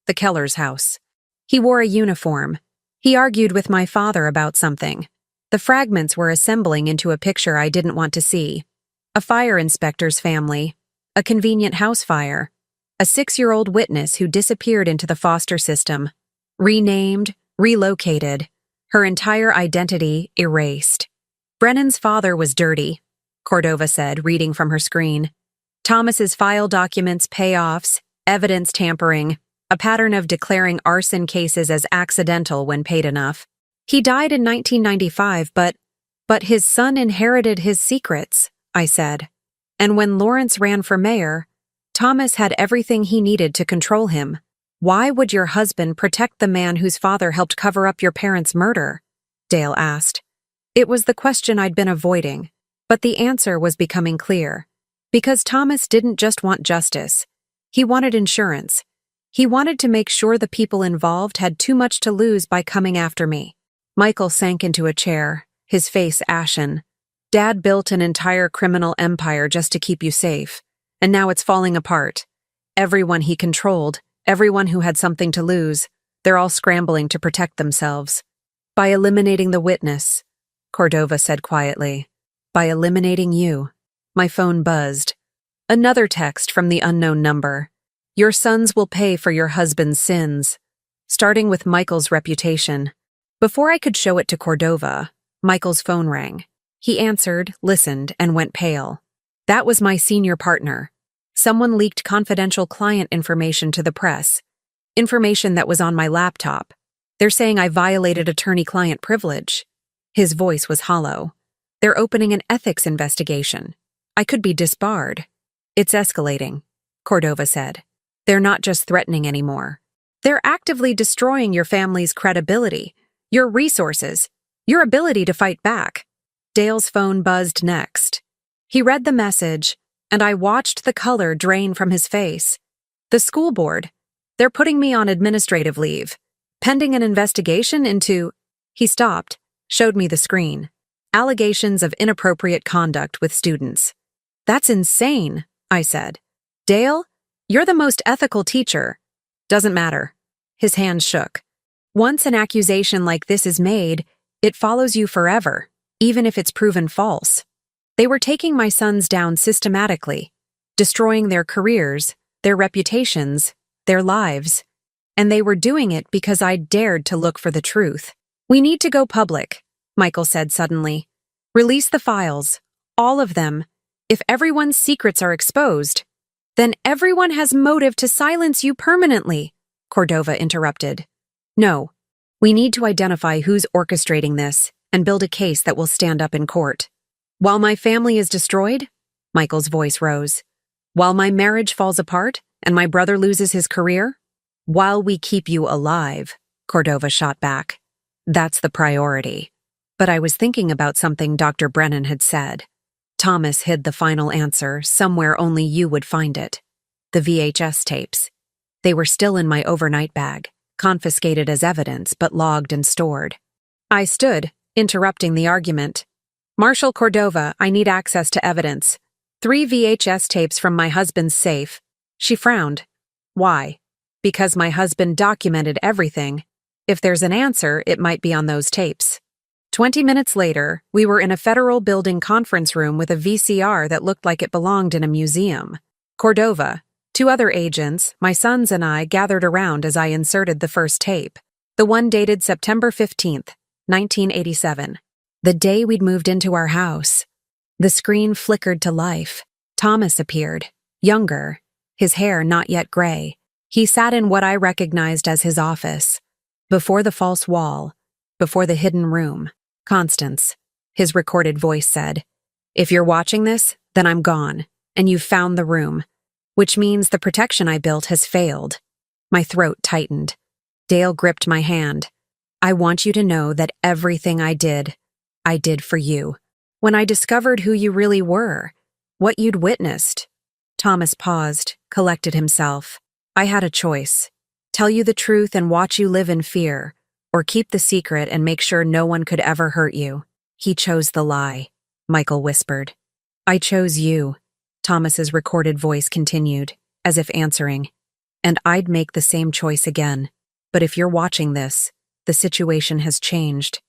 the Keller's house. He wore a uniform. He argued with my father about something. The fragments were assembling into a picture I didn't want to see. A fire inspector's family, a convenient house fire, a 6-year-old witness who disappeared into the foster system, renamed, relocated, her entire identity erased. Brennan's father was dirty, Cordova said, reading from her screen. Thomas's file documents, payoffs, evidence tampering, a pattern of declaring arson cases as accidental when paid enough. He died in 1995, but his son inherited his secrets, I said. And when Lawrence ran for mayor, Thomas had everything he needed to control him. Why would your husband protect the man whose father helped cover up your parents' murder? Dale asked. It was the question I'd been avoiding, but the answer was becoming clear. Because Thomas didn't just want justice. He wanted insurance. He wanted to make sure the people involved had too much to lose by coming after me. Michael sank into a chair, his face ashen. Dad built an entire criminal empire just to keep you safe, and now it's falling apart. Everyone he controlled, everyone who had something to lose, they're all scrambling to protect themselves. By eliminating the witness, Cordova said quietly. By eliminating you. My phone buzzed. Another text from the unknown number. Your sons will pay for your husband's sins. Starting with Michael's reputation. Before I could show it to Cordova, Michael's phone rang. He answered, listened, and went pale. That was my senior partner. Someone leaked confidential client information to the press. Information that was on my laptop. They're saying I violated attorney-client privilege. His voice was hollow. They're opening an ethics investigation. I could be disbarred. It's escalating, Cordova said. They're not just threatening anymore. They're actively destroying your family's credibility, your resources, your ability to fight back. Dale's phone buzzed next. He read the message, and I watched the color drain from his face. The school board. They're putting me on administrative leave, pending an investigation into... He stopped, showed me the screen. Allegations of inappropriate conduct with students. That's insane, I said. Dale, you're the most ethical teacher. Doesn't matter. His hands shook. Once an accusation like this is made, it follows you forever, even if it's proven false. They were taking my sons down systematically, destroying their careers, their reputations, their lives. And they were doing it because I dared to look for the truth. We need to go public, Michael said suddenly. Release the files, all of them. If everyone's secrets are exposed, then everyone has motive to silence you permanently, Cordova interrupted. No, we need to identify who's orchestrating this and build a case that will stand up in court. While my family is destroyed, Michael's voice rose. While my marriage falls apart and my brother loses his career, while we keep you alive, Cordova shot back. That's the priority. But I was thinking about something Dr. Brennan had said. Thomas hid the final answer somewhere only you would find it. The VHS tapes. They were still in my overnight bag, confiscated as evidence but logged and stored. I stood, interrupting the argument. Marshal Cordova, I need access to evidence. 3 VHS tapes from my husband's safe. She frowned. Why? Because my husband documented everything. If there's an answer, it might be on those tapes. 20 minutes later, we were in a federal building conference room with a VCR that looked like it belonged in a museum. Cordova, 2 other agents, my sons and I gathered around as I inserted the first tape. The one dated September 15th, 1987. The day we'd moved into our house. The screen flickered to life. Thomas appeared, younger, his hair not yet gray. He sat in what I recognized as his office. Before the false wall, before the hidden room. Constance, his recorded voice said, if you're watching this, then I'm gone, and you've found the room, which means the protection I built has failed. My throat tightened. Dale gripped my hand. I want you to know that everything I did for you. When I discovered who you really were, what you'd witnessed. Thomas paused, collected himself. I had a choice. Tell you the truth and watch you live in fear, or keep the secret and make sure no one could ever hurt you. He chose the lie, Michael whispered. I chose you, Thomas's recorded voice continued, as if answering. And I'd make the same choice again. But if you're watching this, the situation has changed.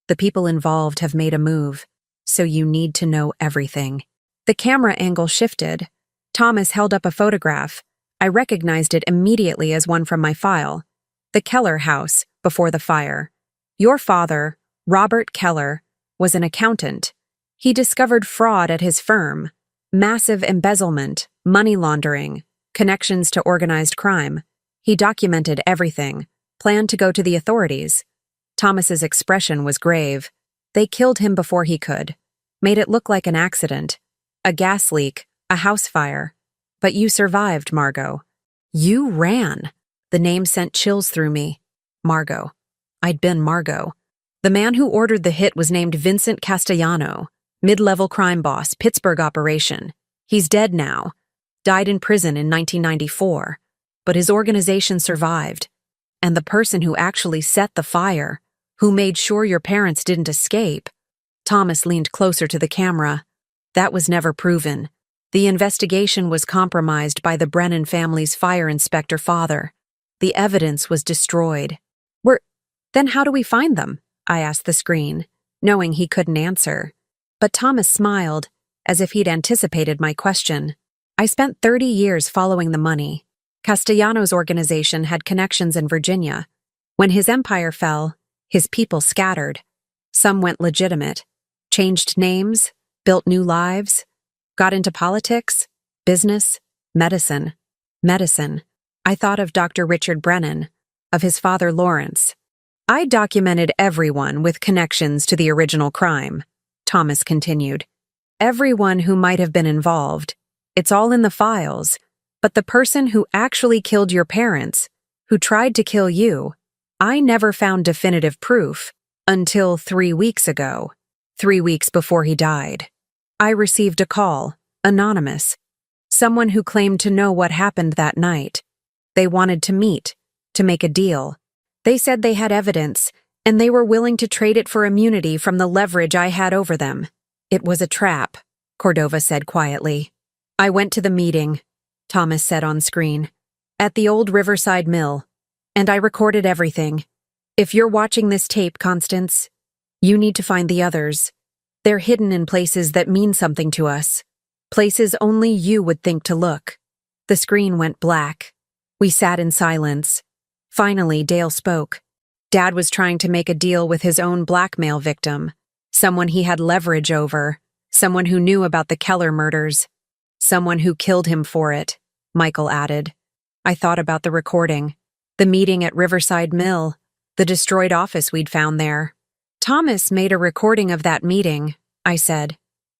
The people involved have made a move, so you need to know everything. The camera angle shifted. Thomas held up a photograph. I recognized it immediately as one from my file. The Keller house, before the fire. Your father, Robert Keller, was an accountant. He discovered fraud at his firm, massive embezzlement, money laundering, connections to organized crime. He documented everything, planned to go to the authorities. Thomas's expression was grave. They killed him before he could, made it look like an accident, a gas leak, a house fire. But you survived, Margot. You ran. The name sent chills through me. Margot. I'd been Margot. The man who ordered the hit was named Vincent Castellano, mid-level crime boss, Pittsburgh operation. He's dead now. Died in prison in 1994. But his organization survived. And the person who actually set the fire, who made sure your parents didn't escape. Thomas leaned closer to the camera. That was never proven. The investigation was compromised by the Brennan family's fire inspector father. The evidence was destroyed. Then how do we find them? I asked the screen, knowing he couldn't answer. But Thomas smiled, as if he'd anticipated my question. I spent 30 years following the money. Castellano's organization had connections in Virginia. When his empire fell, his people scattered. Some went legitimate, changed names, built new lives, got into politics, business, medicine. Medicine. I thought of Dr. Richard Brennan, of his father Lawrence. I documented everyone with connections to the original crime, Thomas continued. Everyone who might have been involved. It's all in the files. But the person who actually killed your parents, who tried to kill you, I never found definitive proof until 3 weeks ago, 3 weeks before he died. I received a call, anonymous. Someone who claimed to know what happened that night. They wanted to meet, to make a deal. They said they had evidence, and they were willing to trade it for immunity from the leverage I had over them. It was a trap, Cordova said quietly. I went to the meeting, Thomas said on screen, at the old Riverside Mill, and I recorded everything. If you're watching this tape, Constance, you need to find the others. They're hidden in places that mean something to us. Places only you would think to look. The screen went black. We sat in silence. Finally, Dale spoke. Dad was trying to make a deal with his own blackmail victim, someone he had leverage over, someone who knew about the Keller murders, someone who killed him for it, Michael added. I thought about the recording, the meeting at Riverside Mill, the destroyed office we'd found there. Thomas made a recording of that meeting, I said.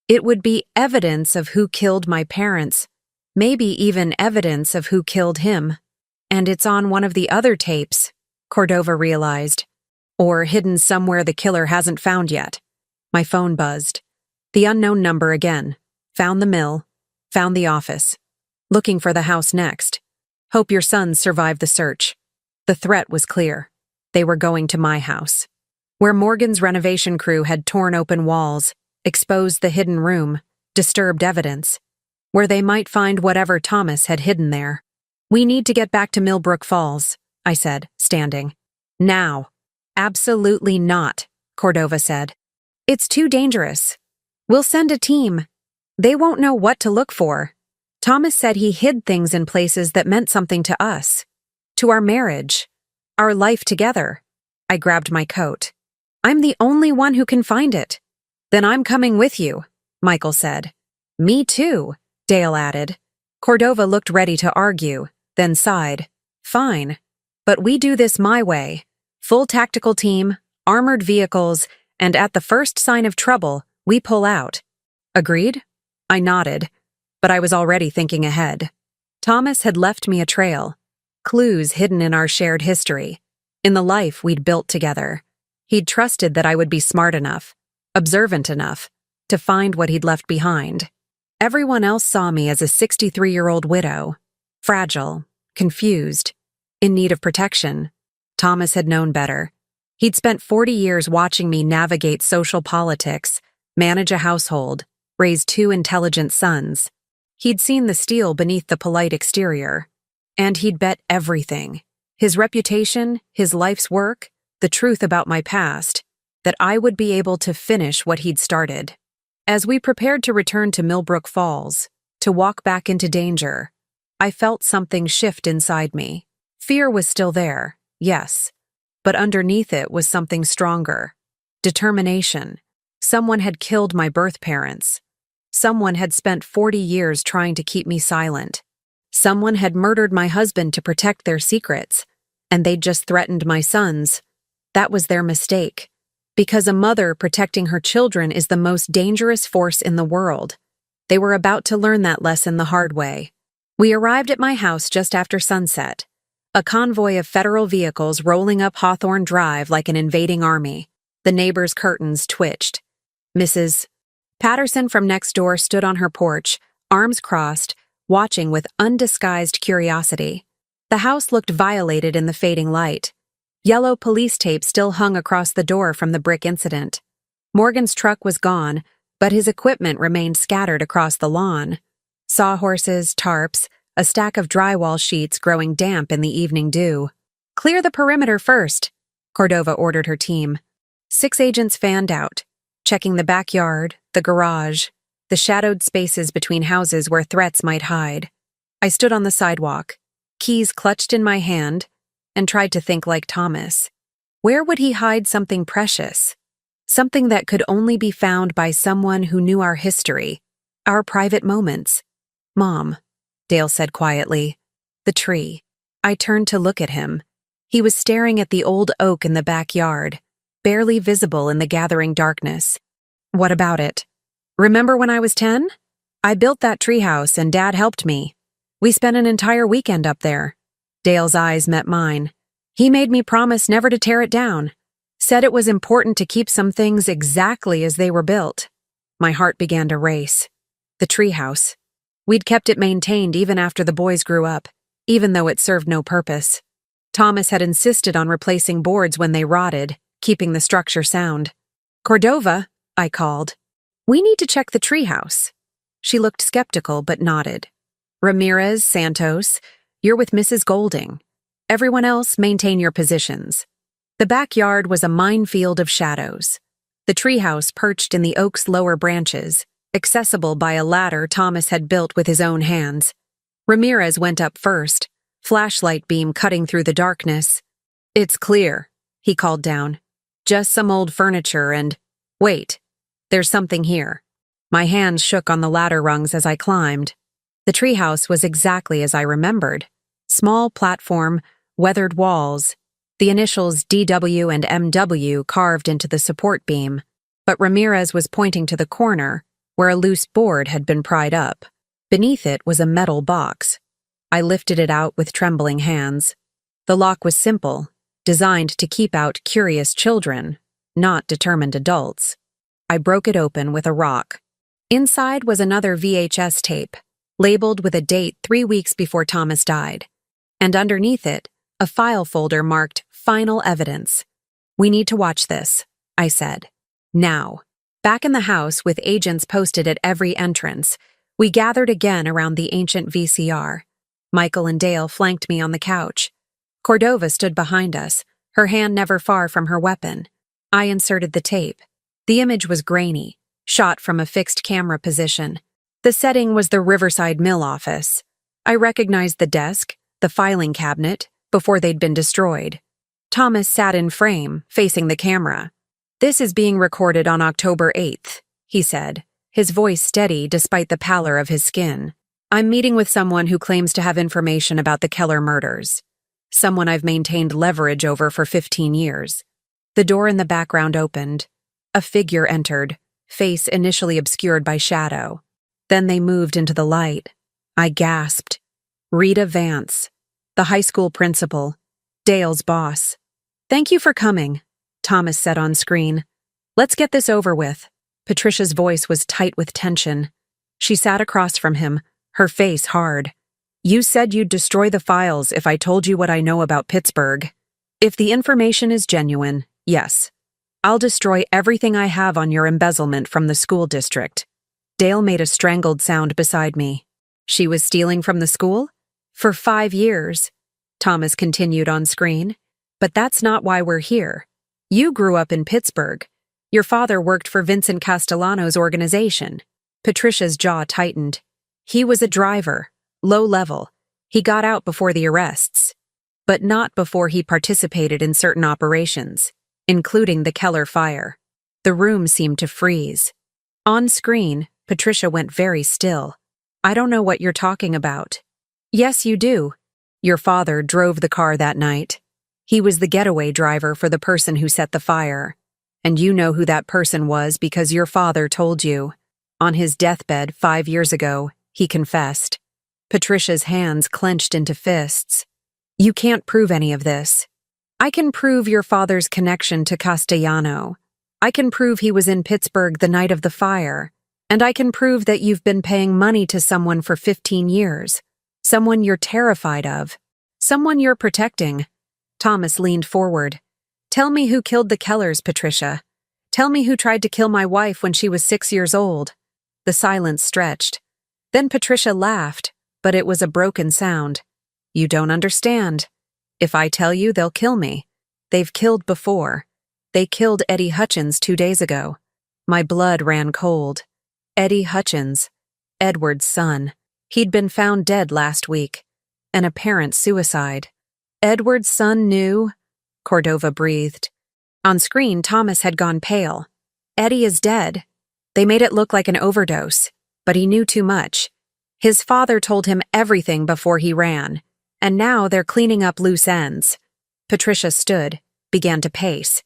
It would be evidence of who killed my parents, maybe even evidence of who killed him. And it's on one of the other tapes, Cordova realized. Or hidden somewhere the killer hasn't found yet. My phone buzzed. The unknown number again. Found the mill. Found the office. Looking for the house next. Hope your sons survived the search. The threat was clear. They were going to my house. Where Morgan's renovation crew had torn open walls, exposed the hidden room, disturbed evidence. Where they might find whatever Thomas had hidden there. We need to get back to Millbrook Falls, I said, standing. Now. Absolutely not, Cordova said. It's too dangerous. We'll send a team. They won't know what to look for. Thomas said he hid things in places that meant something to us. To our marriage. Our life together. I grabbed my coat. I'm the only one who can find it. Then I'm coming with you, Michael said. Me too, Dale added. Cordova looked ready to argue, then sighed. Fine. But we do this my way. Full tactical team, armored vehicles, and at the first sign of trouble, we pull out. Agreed? I nodded, but I was already thinking ahead. Thomas had left me a trail. Clues hidden in our shared history. In the life we'd built together. He'd trusted that I would be smart enough, observant enough, to find what he'd left behind. Everyone else saw me as a 63-year-old widow. Fragile, confused, in need of protection. Thomas had known better. He'd spent 40 years watching me navigate social politics, manage a household, raise 2 intelligent sons. He'd seen the steel beneath the polite exterior. And he'd bet everything. His reputation, his life's work, the truth about my past, that I would be able to finish what he'd started. As we prepared to return to Millbrook Falls, to walk back into danger, I felt something shift inside me. Fear was still there, yes, but underneath it was something stronger. Determination. Someone had killed my birth parents. Someone had spent 40 years trying to keep me silent. Someone had murdered my husband to protect their secrets, and they'd just threatened my sons. That was their mistake. Because a mother protecting her children is the most dangerous force in the world. They were about to learn that lesson the hard way. We arrived at my house just after sunset. A convoy of federal vehicles rolling up Hawthorne Drive like an invading army. The neighbors' curtains twitched. Mrs. Patterson from next door stood on her porch, arms crossed, watching with undisguised curiosity. The house looked violated in the fading light. Yellow police tape still hung across the door from the brick incident. Morgan's truck was gone, but his equipment remained scattered across the lawn. Sawhorses, tarps, a stack of drywall sheets growing damp in the evening dew. Clear the perimeter first, Cordova ordered her team. 6 agents fanned out, checking the backyard, the garage, the shadowed spaces between houses where threats might hide. I stood on the sidewalk, keys clutched in my hand, and tried to think like Thomas. Where would he hide something precious? Something that could only be found by someone who knew our history, our private moments. "Mom," Dale said quietly. "The tree." I turned to look at him. He was staring at the old oak in the backyard, barely visible in the gathering darkness. "What about it? Remember when I was 10? I built that treehouse and Dad helped me. We spent an entire weekend up there." Dale's eyes met mine. He made me promise never to tear it down. Said it was important to keep some things exactly as they were built. My heart began to race. The treehouse. We'd kept it maintained even after the boys grew up, even though it served no purpose. Thomas had insisted on replacing boards when they rotted, keeping the structure sound. "Cordova," I called. "We need to check the treehouse." She looked skeptical but nodded. "Ramirez, Santos, you're with Mrs. Golding. Everyone else, maintain your positions." The backyard was a minefield of shadows. The treehouse perched in the oak's lower branches, accessible by a ladder Thomas had built with his own hands. Ramirez went up first, flashlight beam cutting through the darkness. "It's clear," he called down. "Just some old furniture and— Wait, there's something here." My hands shook on the ladder rungs as I climbed. The treehouse was exactly as I remembered. Small platform, weathered walls, the initials DW and MW carved into the support beam, but Ramirez was pointing to the corner, where a loose board had been pried up. Beneath it was a metal box. I lifted it out with trembling hands. The lock was simple, designed to keep out curious children, not determined adults. I broke it open with a rock. Inside was another VHS tape, labeled with a date 3 weeks before Thomas died, and underneath it, a file folder marked Final Evidence. "We need to watch this," I said. Now. Back in the house with agents posted at every entrance, we gathered again around the ancient VCR. Michael and Dale flanked me on the couch. Cordova stood behind us, her hand never far from her weapon. I inserted the tape. The image was grainy, shot from a fixed camera position. The setting was the Riverside Mill office. I recognized the desk, the filing cabinet, before they'd been destroyed. Thomas sat in frame, facing the camera. "This is being recorded on October 8th, he said, his voice steady despite the pallor of his skin. "I'm meeting with someone who claims to have information about the Keller murders. Someone I've maintained leverage over for 15 years. The door in the background opened. A figure entered, face initially obscured by shadow. Then they moved into the light. I gasped. Rita Vance, the high school principal, Dale's boss. "Thank you for coming," Thomas said on screen. "Let's get this over with." Patricia's voice was tight with tension. She sat across from him, her face hard. "You said you'd destroy the files if I told you what I know about Pittsburgh. If the information is genuine, yes. I'll destroy everything I have on your embezzlement from the school district." Dale made a strangled sound beside me. "She was stealing from the school? For 5 years," Thomas continued on screen. "But that's not why we're here. You grew up in Pittsburgh. Your father worked for Vincent Castellano's organization." Patricia's jaw tightened. "He was a driver, low level. He got out before the arrests. But not before he participated in certain operations, including the Keller fire." The room seemed to freeze. On screen, Patricia went very still. "I don't know what you're talking about." "Yes, you do. Your father drove the car that night. He was the getaway driver for the person who set the fire. And you know who that person was because your father told you. On his deathbed 5 years ago, he confessed." Patricia's hands clenched into fists. "You can't prove any of this. I can prove your father's connection to Castellano. I can prove he was in Pittsburgh the night of the fire. And I can prove that you've been paying money to someone for 15 years. Someone you're terrified of. Someone you're protecting." Thomas leaned forward. "Tell me who killed the Kellers, Patricia. Tell me who tried to kill my wife when she was 6 years old." The silence stretched. Then Patricia laughed, but it was a broken sound. "You don't understand. If I tell you, they'll kill me. They've killed before. They killed Eddie Hutchins 2 days ago." My blood ran cold. Eddie Hutchins, Edward's son. He'd been found dead last week. An apparent suicide. Edward's son knew? Cordova breathed. On screen, Thomas had gone pale. Eddie is dead. They made it look like an overdose, but he knew too much. His father told him everything before he ran, and now they're cleaning up loose ends. Patricia stood, began to pace.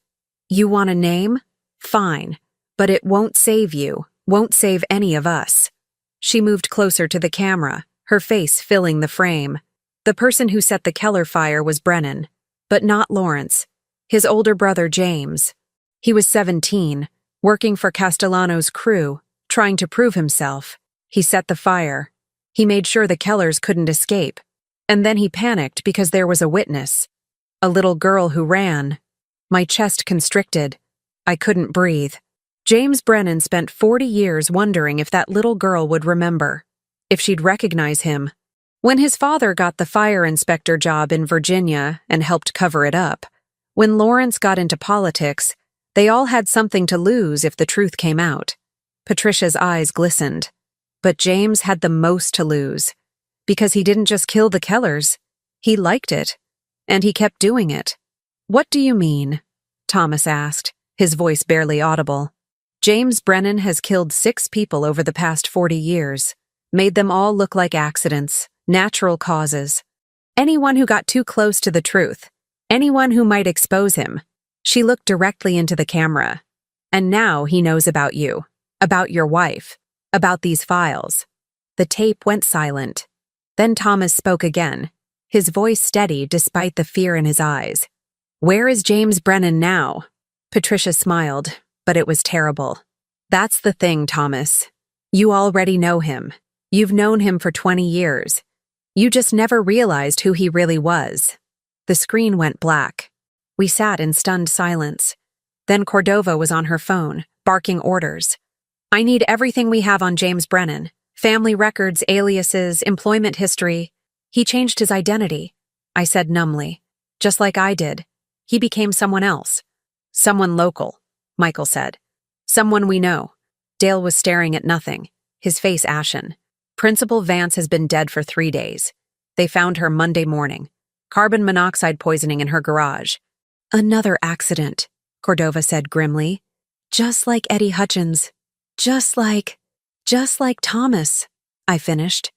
You want a name? Fine, but it won't save you, won't save any of us. She moved closer to the camera, her face filling the frame. The person who set the Keller fire was Brennan, but not Lawrence, his older brother James. He was 17, working for Castellano's crew, trying to prove himself. He set the fire. He made sure the Kellers couldn't escape. And then he panicked because there was a witness. A little girl who ran. My chest constricted. I couldn't breathe. James Brennan spent 40 years wondering if that little girl would remember, if she'd recognize him. When his father got the fire inspector job in Virginia and helped cover it up, when Lawrence got into politics, they all had something to lose if the truth came out. Patricia's eyes glistened. But James had the most to lose, because he didn't just kill the Kellers. He liked it, and he kept doing it. What do you mean? Thomas asked, his voice barely audible. James Brennan has killed 6 people over the past 40 years, made them all look like accidents, natural causes. Anyone who got too close to the truth, anyone who might expose him. She looked directly into the camera. And now he knows about you, about your wife, about these files. The tape went silent. Then Thomas spoke again, his voice steady despite the fear in his eyes. Where is James Brennan now? Patricia smiled, but it was terrible. That's the thing, Thomas. You already know him. You've known him for 20 years. You just never realized who he really was. The screen went black. We sat in stunned silence. Then Cordova was on her phone, barking orders. I need everything we have on James Brennan. Family records, aliases, employment history. He changed his identity, I said numbly. Just like I did. He became someone else. Someone local, Michael said. Someone we know. Dale was staring at nothing, his face ashen. Principal Vance has been dead for 3 days. They found her Monday morning. Carbon monoxide poisoning in her garage. Another accident, Cordova said grimly. Just like Eddie Hutchins. Just like Thomas, I finished.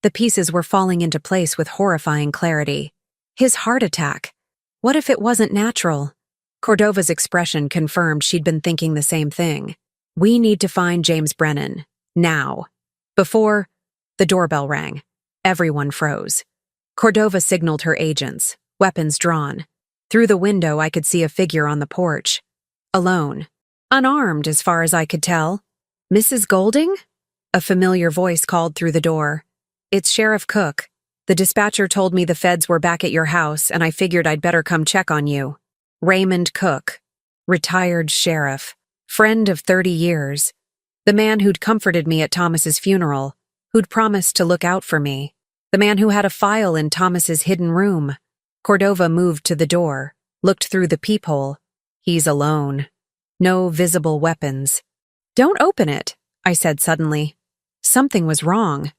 The pieces were falling into place with horrifying clarity. His heart attack. What if it wasn't natural? Cordova's expression confirmed she'd been thinking the same thing. We need to find James Brennan. Now. Before, the doorbell rang. Everyone froze. Cordova signaled her agents, weapons drawn. Through the window, I could see a figure on the porch. Alone. Unarmed, as far as I could tell. Mrs. Golding? A familiar voice called through the door. It's Sheriff Cook. The dispatcher told me the feds were back at your house, and I figured I'd better come check on you. Raymond Cook. Retired sheriff. Friend of 30 years. The man who'd comforted me at Thomas's funeral. Who'd promised to look out for me. The man who had a file in Thomas's hidden room. Cordova moved to the door, looked through the peephole. He's alone. No visible weapons. Don't open it, I said suddenly. Something was wrong.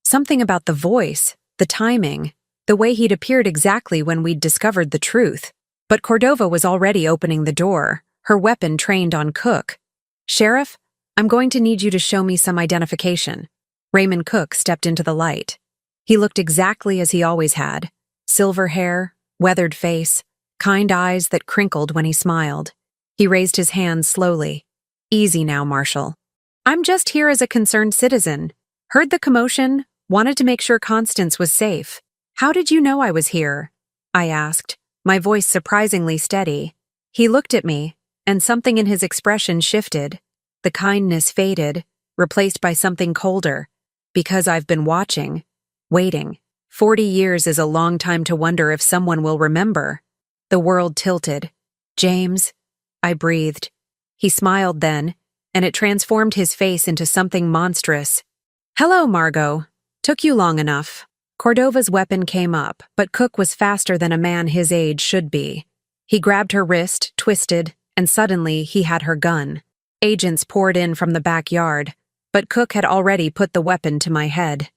Something about the voice, the timing, the way he'd appeared exactly when we'd discovered the truth. But Cordova was already opening the door, her weapon trained on Cook. Sheriff, I'm going to need you to show me some identification. Raymond Cook stepped into the light. He looked exactly as he always had. Silver hair, weathered face, kind eyes that crinkled when he smiled. He raised his hand slowly. Easy now, Marshal. I'm just here as a concerned citizen. Heard the commotion, wanted to make sure Constance was safe. How did you know I was here? I asked, my voice surprisingly steady. He looked at me, and something in his expression shifted. The kindness faded, replaced by something colder. Because I've been watching, waiting. 40 years is a long time to wonder if someone will remember. The world tilted. James, I breathed. He smiled then, and it transformed his face into something monstrous. Hello, Margot. Took you long enough. Cordova's weapon came up, but Cook was faster than a man his age should be. He grabbed her wrist, twisted, and suddenly he had her gun. Agents poured in from the backyard. but Cook had already put the weapon to my head.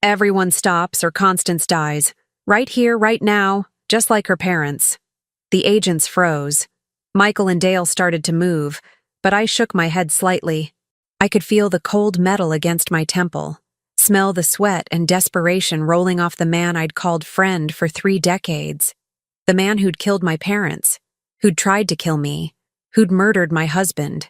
Everyone stops or Constance dies. Right here, right now, just like her parents. The agents froze. Michael and Dale started to move, but I shook my head slightly. I could feel the cold metal against my temple, smell the sweat and desperation rolling off the man I'd called friend for 3 decades. The man who'd killed my parents, who'd tried to kill me, who'd murdered my husband.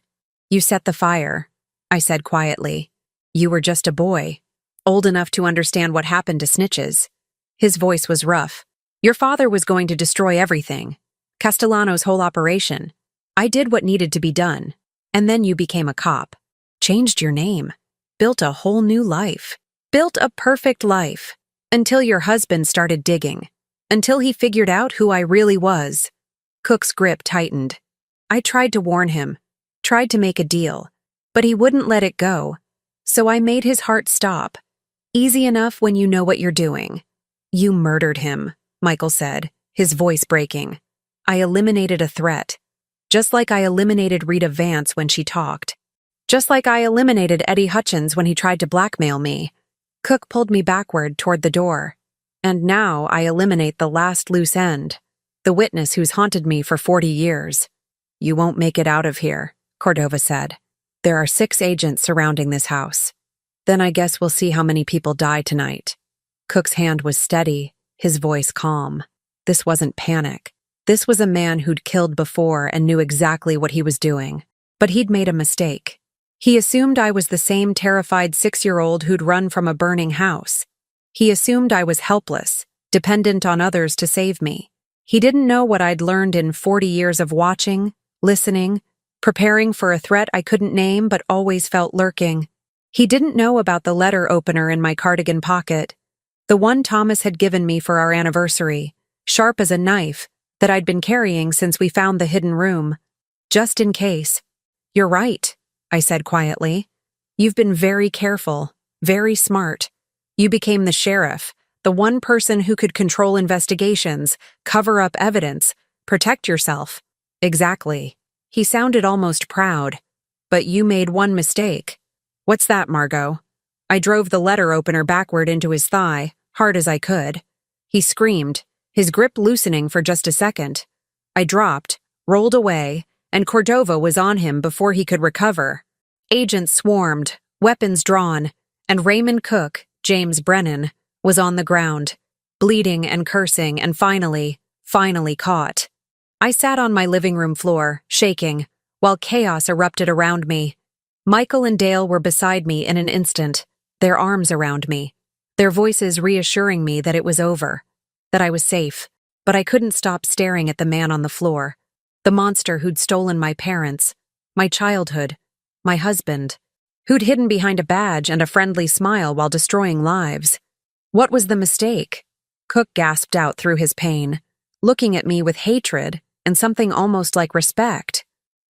You set the fire, I said quietly. You were just a boy, old enough to understand what happened to snitches. His voice was rough. Your father was going to destroy everything. Castellano's whole operation. I did what needed to be done. And then you became a cop. Changed your name. Built a whole new life. Built a perfect life. Until your husband started digging. Until he figured out who I really was. Cook's grip tightened. I tried to warn him. Tried to make a deal. But he wouldn't let it go. So I made his heart stop. Easy enough when you know what you're doing. You murdered him, Michael said, his voice breaking. I eliminated a threat. Just like I eliminated Rita Vance when she talked. Just like I eliminated Eddie Hutchins when he tried to blackmail me. Cook pulled me backward toward the door. And now I eliminate the last loose end. The witness who's haunted me for 40 years. You won't make it out of here, Cordova said. There are 6 agents surrounding this house. Then I guess we'll see how many people die tonight. Cook's hand was steady, his voice calm. This wasn't panic. This was a man who'd killed before and knew exactly what he was doing. But he'd made a mistake. He assumed I was the same terrified 6-year-old who'd run from a burning house. He assumed I was helpless, dependent on others to save me. He didn't know what I'd learned in 40 years of watching, listening, preparing for a threat I couldn't name but always felt lurking. He didn't know about the letter opener in my cardigan pocket, the one Thomas had given me for our anniversary, sharp as a knife, that I'd been carrying since we found the hidden room. Just in case. You're right, I said quietly. You've been very careful, very smart. You became the sheriff, the one person who could control investigations, cover up evidence, protect yourself. Exactly. He sounded almost proud. But you made one mistake. What's that, Margot? I drove the letter opener backward into his thigh, hard as I could. He screamed, his grip loosening for just a second. I dropped, rolled away, and Cordova was on him before he could recover. Agents swarmed, weapons drawn, and Raymond Cook, James Brennan, was on the ground, bleeding and cursing and finally caught. I sat on my living room floor, shaking, while chaos erupted around me. Michael and Dale were beside me in an instant, their arms around me, their voices reassuring me that it was over, that I was safe, but I couldn't stop staring at the man on the floor, the monster who'd stolen my parents, my childhood, my husband, who'd hidden behind a badge and a friendly smile while destroying lives. What was the mistake? Cook gasped out through his pain, looking at me with hatred and something almost like respect.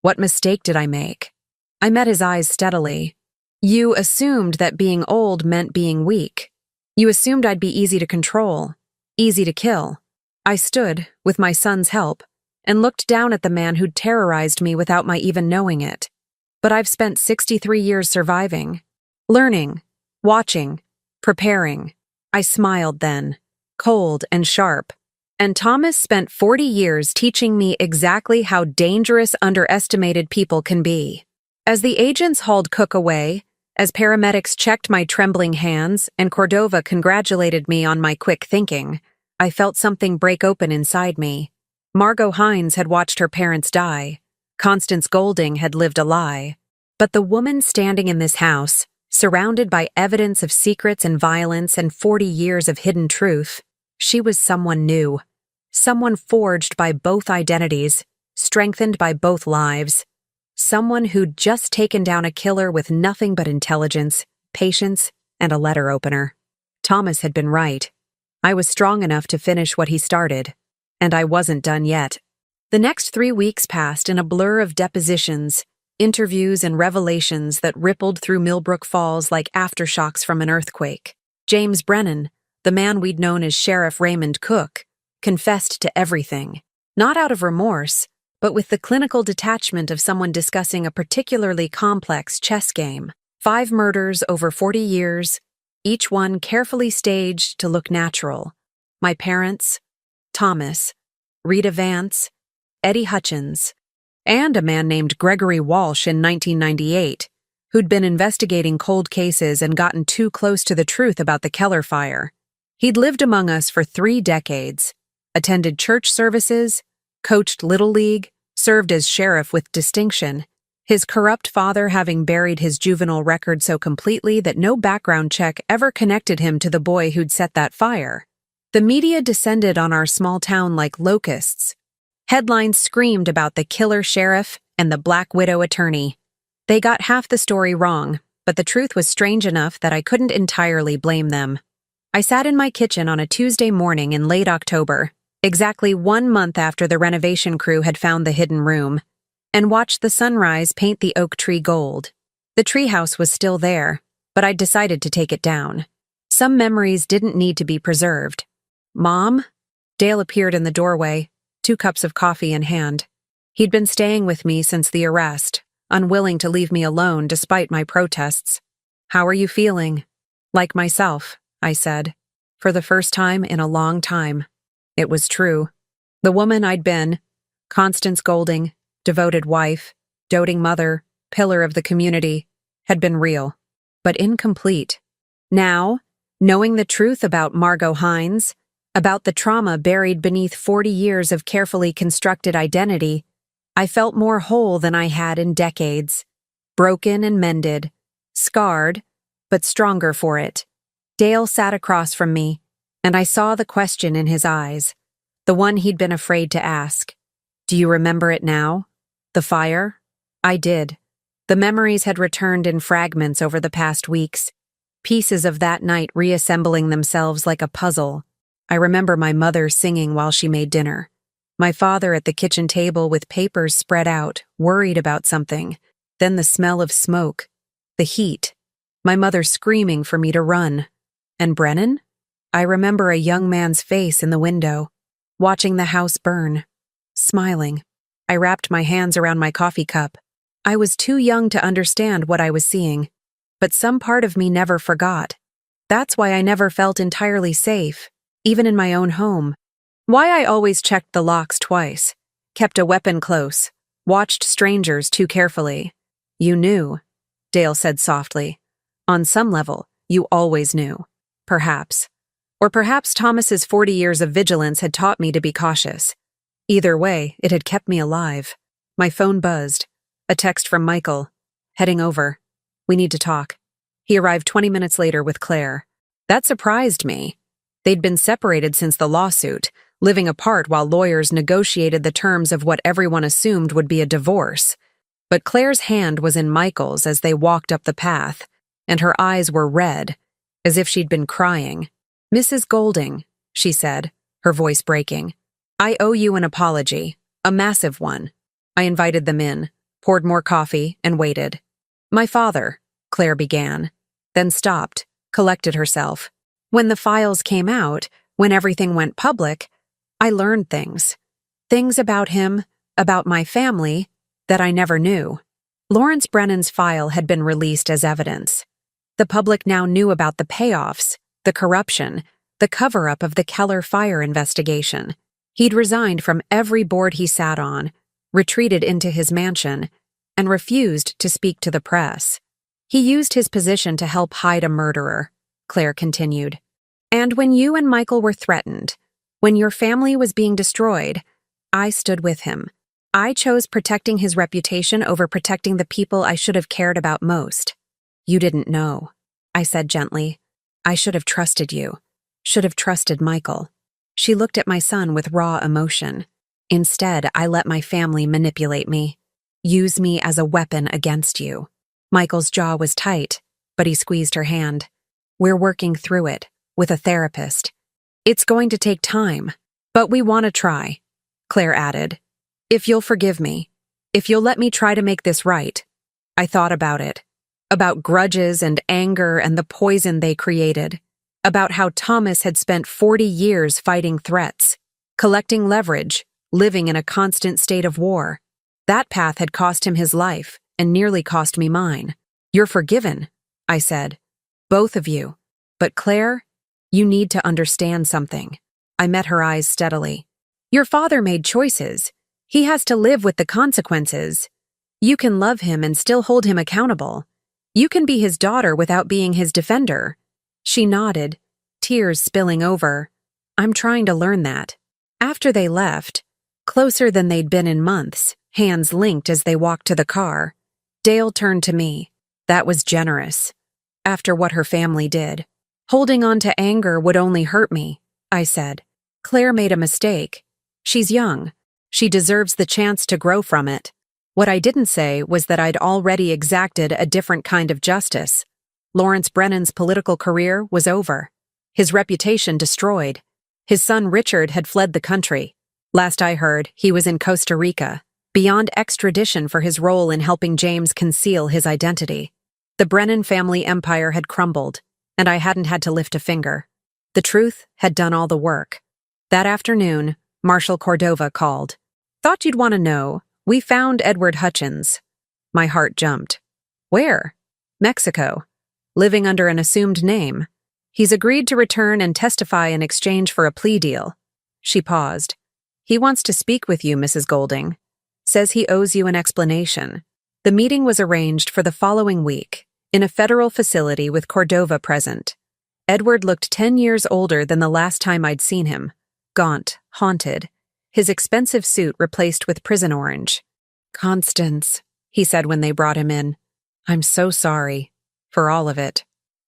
What mistake did I make? I met his eyes steadily. You assumed that being old meant being weak. You assumed I'd be easy to control, easy to kill. I stood, with my son's help, and looked down at the man who'd terrorized me without my even knowing it. But I've spent 63 years surviving, learning, watching, preparing. I smiled then, cold and sharp. And Thomas spent 40 years teaching me exactly how dangerous underestimated people can be. As the agents hauled Cook away, as paramedics checked my trembling hands and Cordova congratulated me on my quick thinking, I felt something break open inside me. Margot Hines had watched her parents die. Constance Golding had lived a lie. But the woman standing in this house, surrounded by evidence of secrets and violence and 40 years of hidden truth, she was someone new. Someone forged by both identities, strengthened by both lives. Someone who'd just taken down a killer with nothing but intelligence, patience, and a letter opener. Thomas had been right. I was strong enough to finish what he started, and I wasn't done yet. The next 3 weeks passed in a blur of depositions, interviews, and revelations that rippled through Millbrook Falls like aftershocks from an earthquake. James Brennan, the man we'd known as Sheriff Raymond Cook, confessed to everything, not out of remorse, but with the clinical detachment of someone discussing a particularly complex chess game. 5 murders over 40 years, each one carefully staged to look natural. My parents, Thomas, Rita Vance, Eddie Hutchins, and a man named Gregory Walsh in 1998, who'd been investigating cold cases and gotten too close to the truth about the Keller fire. He'd lived among us for 3 decades, attended church services, coached Little League, served as sheriff with distinction, his corrupt father having buried his juvenile record so completely that no background check ever connected him to the boy who'd set that fire. The media descended on our small town like locusts. Headlines screamed about the killer sheriff and the Black Widow attorney. They got half the story wrong, but the truth was strange enough that I couldn't entirely blame them. I sat in my kitchen on a Tuesday morning in late October, exactly 1 month after the renovation crew had found the hidden room, and watched the sunrise paint the oak tree gold. The treehouse was still there, but I'd decided to take it down. Some memories didn't need to be preserved. "Mom?" Dale appeared in the doorway, 2 cups of coffee in hand. He'd been staying with me since the arrest, unwilling to leave me alone despite my protests. "How are you feeling?" "Like myself," I said, for the first time in a long time. It was true. The woman I'd been, Constance Golding, devoted wife, doting mother, pillar of the community, had been real, but incomplete. Now, knowing the truth about Margot Hines, about the trauma buried beneath 40 years of carefully constructed identity, I felt more whole than I had in decades. Broken and mended, scarred, but stronger for it. Dale sat across from me, and I saw the question in his eyes, the one he'd been afraid to ask. "Do you remember it now? The fire?" I did. The memories had returned in fragments over the past weeks, pieces of that night reassembling themselves like a puzzle. I remember my mother singing while she made dinner, my father at the kitchen table with papers spread out, worried about something, then the smell of smoke, the heat, my mother screaming for me to run. And Brennan? I remember a young man's face in the window, watching the house burn, smiling. I wrapped my hands around my coffee cup. I was too young to understand what I was seeing, but some part of me never forgot. That's why I never felt entirely safe, even in my own home. Why I always checked the locks twice, kept a weapon close, watched strangers too carefully. "You knew," Dale said softly. "On some level, you always knew. Perhaps. Or perhaps Thomas's 40 years of vigilance had taught me to be cautious. Either way, it had kept me alive." My phone buzzed. A text from Michael. "Heading over. We need to talk." He arrived 20 minutes later with Claire. That surprised me. They'd been separated since the lawsuit, living apart while lawyers negotiated the terms of what everyone assumed would be a divorce. But Claire's hand was in Michael's as they walked up the path, and her eyes were red, as if she'd been crying. "Mrs. Golding," she said, her voice breaking, "I owe you an apology, a massive one." I invited them in, poured more coffee, and waited. "My father," Claire began, then stopped, collected herself. "When the files came out, when everything went public, I learned things. Things about him, about my family, that I never knew." Lawrence Brennan's file had been released as evidence. The public now knew about the payoffs, the corruption, the cover-up of the Keller fire investigation. He'd resigned from every board he sat on, retreated into his mansion, and refused to speak to the press. He used his position to help hide a murderer, Claire continued. "And when you and Michael were threatened, when your family was being destroyed, I stood with him. I chose protecting his reputation over protecting the people I should have cared about most." "You didn't know," I said gently. "I should have trusted you. Should have trusted Michael." She looked at my son with raw emotion. "Instead, I let my family manipulate me, use me as a weapon against you." Michael's jaw was tight, but he squeezed her hand. "We're working through it, with a therapist. It's going to take time, but we want to try," Claire added. "If you'll forgive me, if you'll let me try to make this right." I thought about it, about grudges and anger and the poison they created, about how Thomas had spent 40 years fighting threats, collecting leverage, living in a constant state of war. That path had cost him his life and nearly cost me mine. "You're forgiven," I said. Both of you. But Claire, you need to understand something. I met her eyes steadily. Your father made choices. He has to live with the consequences. You can love him and still hold him accountable. You can be his daughter without being his defender. She nodded, tears spilling over. I'm trying to learn that. After they left, closer than they'd been in months, hands linked as they walked to the car, Dale turned to me. That was generous. After what her family did. Holding on to anger would only hurt me, I said. Claire made a mistake. She's young. She deserves the chance to grow from it. What I didn't say was that I'd already exacted a different kind of justice. Lawrence Brennan's political career was over. His reputation destroyed. His son Richard had fled the country. Last I heard, he was in Costa Rica, beyond extradition for his role in helping James conceal his identity. The Brennan family empire had crumbled, and I hadn't had to lift a finger. The truth had done all the work. That afternoon, Marshal Cordova called. Thought you'd want to know. We found Edward Hutchins. My heart jumped. Where? Mexico. Living under an assumed name. He's agreed to return and testify in exchange for a plea deal. She paused. He wants to speak with you, Mrs. Golding. Says he owes you an explanation. The meeting was arranged for the following week, in a federal facility with Cordova present. Edward looked 10 years older than the last time I'd seen him. Gaunt, haunted. His expensive suit replaced with prison orange. Constance, he said when they brought him in. I'm so sorry. For all of it.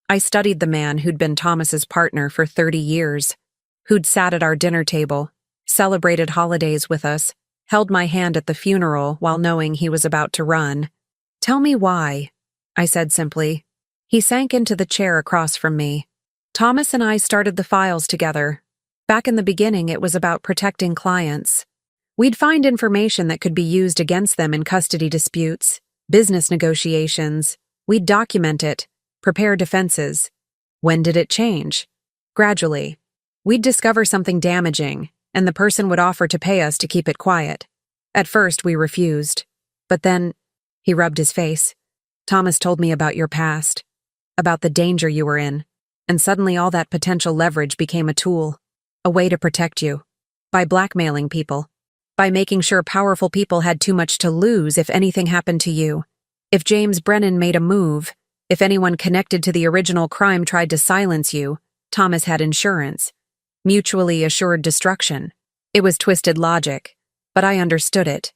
I studied the man who'd been Thomas's partner for 30 years, who'd sat at our dinner table, celebrated holidays with us, held my hand at the funeral while knowing he was about to run. Tell me why, I said simply. He sank into the chair across from me. Thomas and I started the files together. Back in the beginning, it was about protecting clients. We'd find information that could be used against them in custody disputes, business negotiations. We'd document it, prepare defenses. When did it change? Gradually. We'd discover something damaging, and the person would offer to pay us to keep it quiet. At first, we refused. But then, he rubbed his face. Thomas told me about your past, about the danger you were in, and suddenly all that potential leverage became a tool, a way to protect you, by blackmailing people, by making sure powerful people had too much to lose if anything happened to you. If James Brennan made a move, if anyone connected to the original crime tried to silence you, Thomas had insurance. Mutually assured destruction. It was twisted logic, but I understood it.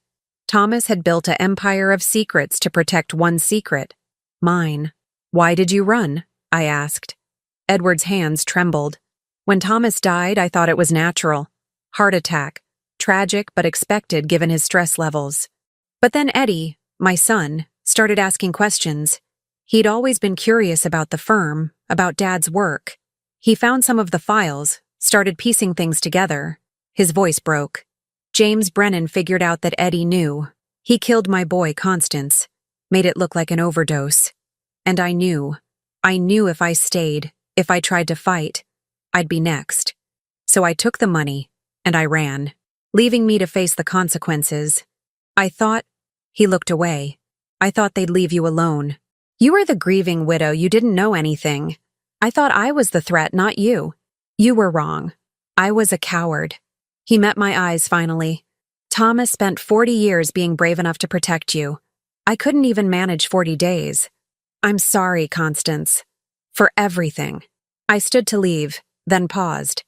Thomas had built an empire of secrets to protect one secret. Mine. Why did you run? I asked. Edward's hands trembled. When Thomas died, I thought it was natural. Heart attack. Tragic but expected given his stress levels. But then Eddie, my son, started asking questions. He'd always been curious about the firm, about Dad's work. He found some of the files, started piecing things together. His voice broke. James Brennan figured out that Eddie knew. He killed my boy, Constance. Made it look like an overdose. And I knew. I knew if I stayed, if I tried to fight, I'd be next. So I took the money, and I ran, leaving me to face the consequences. I thought... He looked away. I thought they'd leave you alone. You were the grieving widow, you didn't know anything. I thought I was the threat, not you. You were wrong. I was a coward. He met my eyes finally. Thomas spent 40 years being brave enough to protect you. I couldn't even manage 40 days. I'm sorry, Constance. For everything. I stood to leave, then paused.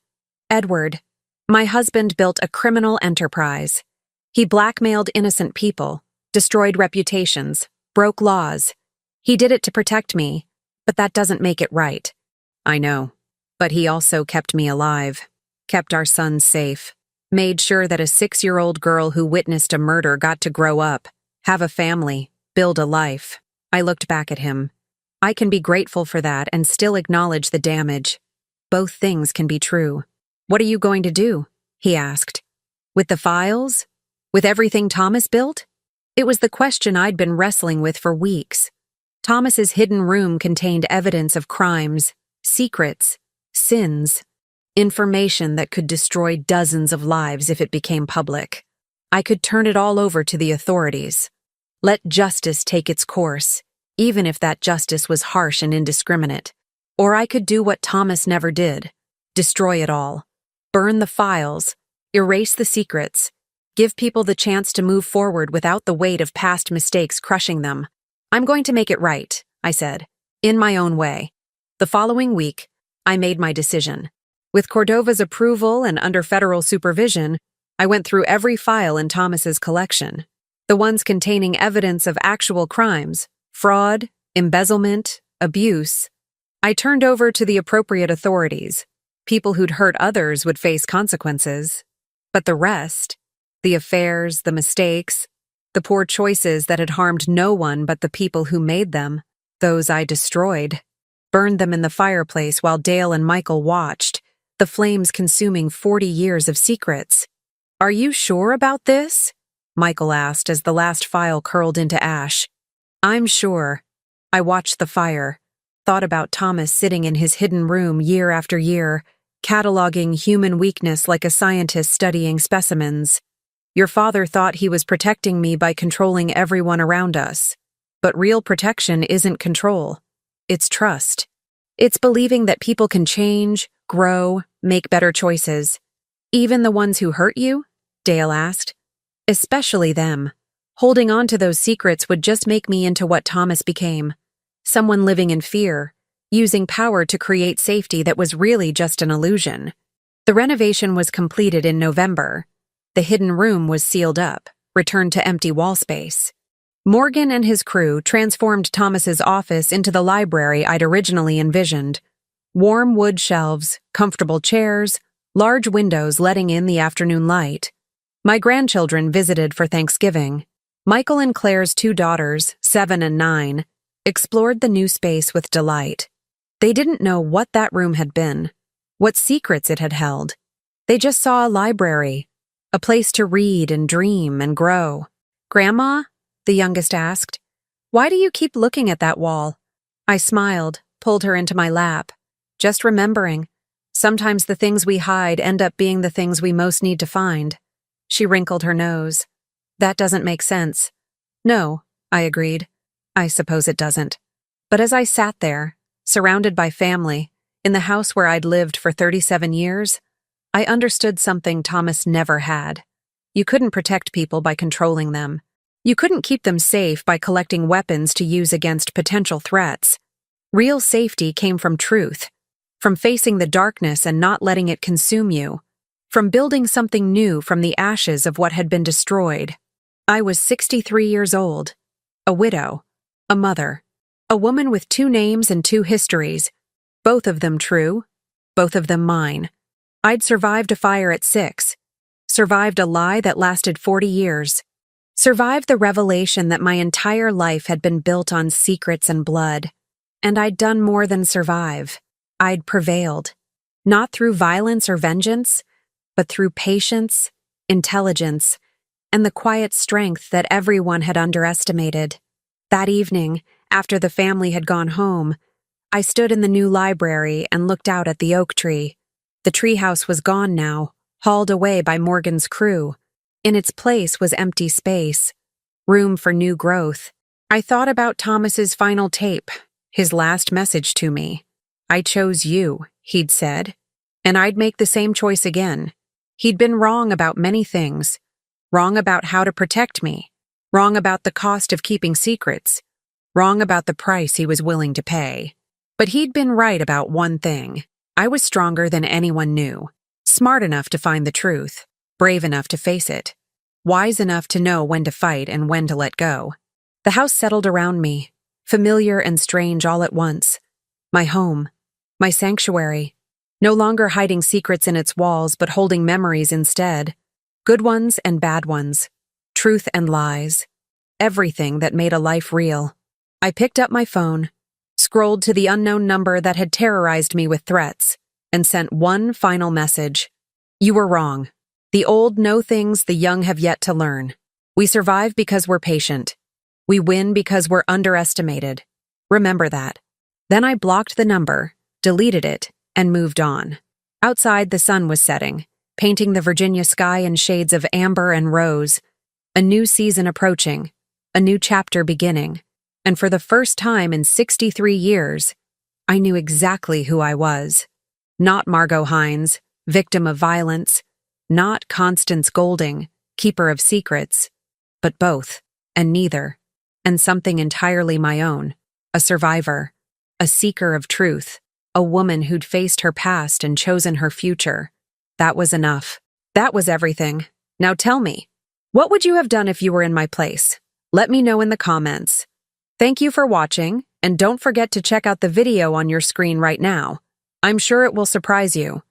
Edward, my husband built a criminal enterprise. He blackmailed innocent people, destroyed reputations, broke laws. He did it to protect me, but that doesn't make it right. I know. But he also kept me alive, kept our son safe, made sure that a 6-year-old girl who witnessed a murder got to grow up, have a family, build a life. I looked back at him. I can be grateful for that and still acknowledge the damage. Both things can be true. What are you going to do? He asked. With the files? With everything Thomas built? It was the question I'd been wrestling with for weeks. Thomas's hidden room contained evidence of crimes, secrets, sins, information that could destroy dozens of lives if it became public. I could turn it all over to the authorities. Let justice take its course, even if that justice was harsh and indiscriminate. Or I could do what Thomas never did: destroy it all. Burn the files, erase the secrets, give people the chance to move forward without the weight of past mistakes crushing them. I'm going to make it right, I said, in my own way. The following week, I made my decision. With Cordova's approval and under federal supervision, I went through every file in Thomas's collection, the ones containing evidence of actual crimes, fraud, embezzlement, abuse. I turned over to the appropriate authorities. People who'd hurt others would face consequences. But the rest, the affairs, the mistakes, the poor choices that had harmed no one but the people who made them, those I destroyed, burned them in the fireplace while Dale and Michael watched, the flames consuming 40 years of secrets. "Are you sure about this?" Michael asked as the last file curled into ash. "I'm sure." I watched the fire, thought about Thomas sitting in his hidden room year after year, cataloging human weakness like a scientist studying specimens. "Your father thought he was protecting me by controlling everyone around us. But real protection isn't control. It's trust. It's believing that people can change, grow, make better choices. Even the ones who hurt you?" Dale asked. "Especially them. Holding on to those secrets would just make me into what Thomas became. Someone living in fear, using power to create safety that was really just an illusion." The renovation was completed in November. The hidden room was sealed up, returned to empty wall space. Morgan and his crew transformed Thomas's office into the library I'd originally envisioned. Warm wood shelves, comfortable chairs, large windows letting in the afternoon light. My grandchildren visited for Thanksgiving. Michael and Claire's 2 daughters, 7 and 9, explored the new space with delight. They didn't know what that room had been, what secrets it had held. They just saw a library, a place to read and dream and grow. "Grandma?" the youngest asked. "Why do you keep looking at that wall?" I smiled, pulled her into my lap. "Just remembering. Sometimes the things we hide end up being the things we most need to find." She wrinkled her nose. "That doesn't make sense." "No," I agreed. "I suppose it doesn't." But as I sat there, surrounded by family, in the house where I'd lived for 37 years, I understood something Thomas never had. You couldn't protect people by controlling them. You couldn't keep them safe by collecting weapons to use against potential threats. Real safety came from truth, from facing the darkness and not letting it consume you, from building something new from the ashes of what had been destroyed. I was 63 years old, a widow, a mother, a woman with 2 names and 2 histories, both of them true, both of them mine. I'd survived a fire at 6, survived a lie that lasted 40 years, survived the revelation that my entire life had been built on secrets and blood. And I'd done more than survive. I'd prevailed, not through violence or vengeance, but through patience, intelligence, and the quiet strength that everyone had underestimated. That evening, after the family had gone home, I stood in the new library and looked out at the oak tree. The treehouse was gone now, hauled away by Morgan's crew. In its place was empty space, room for new growth. I thought about Thomas's final tape, his last message to me. "I chose you," he'd said, "and I'd make the same choice again." He'd been wrong about many things, wrong about how to protect me, wrong about the cost of keeping secrets, wrong about the price he was willing to pay. But he'd been right about one thing. I was stronger than anyone knew, smart enough to find the truth, brave enough to face it, wise enough to know when to fight and when to let go. The house settled around me, familiar and strange all at once. My home, my sanctuary, no longer hiding secrets in its walls but holding memories instead. Good ones and bad ones, truth and lies, everything that made a life real. I picked up my phone, scrolled to the unknown number that had terrorized me with threats, and sent one final message. "You were wrong. The old know things the young have yet to learn. We survive because we're patient. We win because we're underestimated. Remember that." Then I blocked the number, deleted it, and moved on. Outside, the sun was setting, painting the Virginia sky in shades of amber and rose. A new season approaching, a new chapter beginning. And for the first time in 63 years, I knew exactly who I was. Not Margot Hines, victim of violence, not Constance Golding, keeper of secrets, but both, and neither, and something entirely my own, a survivor, a seeker of truth, a woman who'd faced her past and chosen her future. That was enough. That was everything. Now tell me, what would you have done if you were in my place? Let me know in the comments. Thank you for watching, and don't forget to check out the video on your screen right now. I'm sure it will surprise you.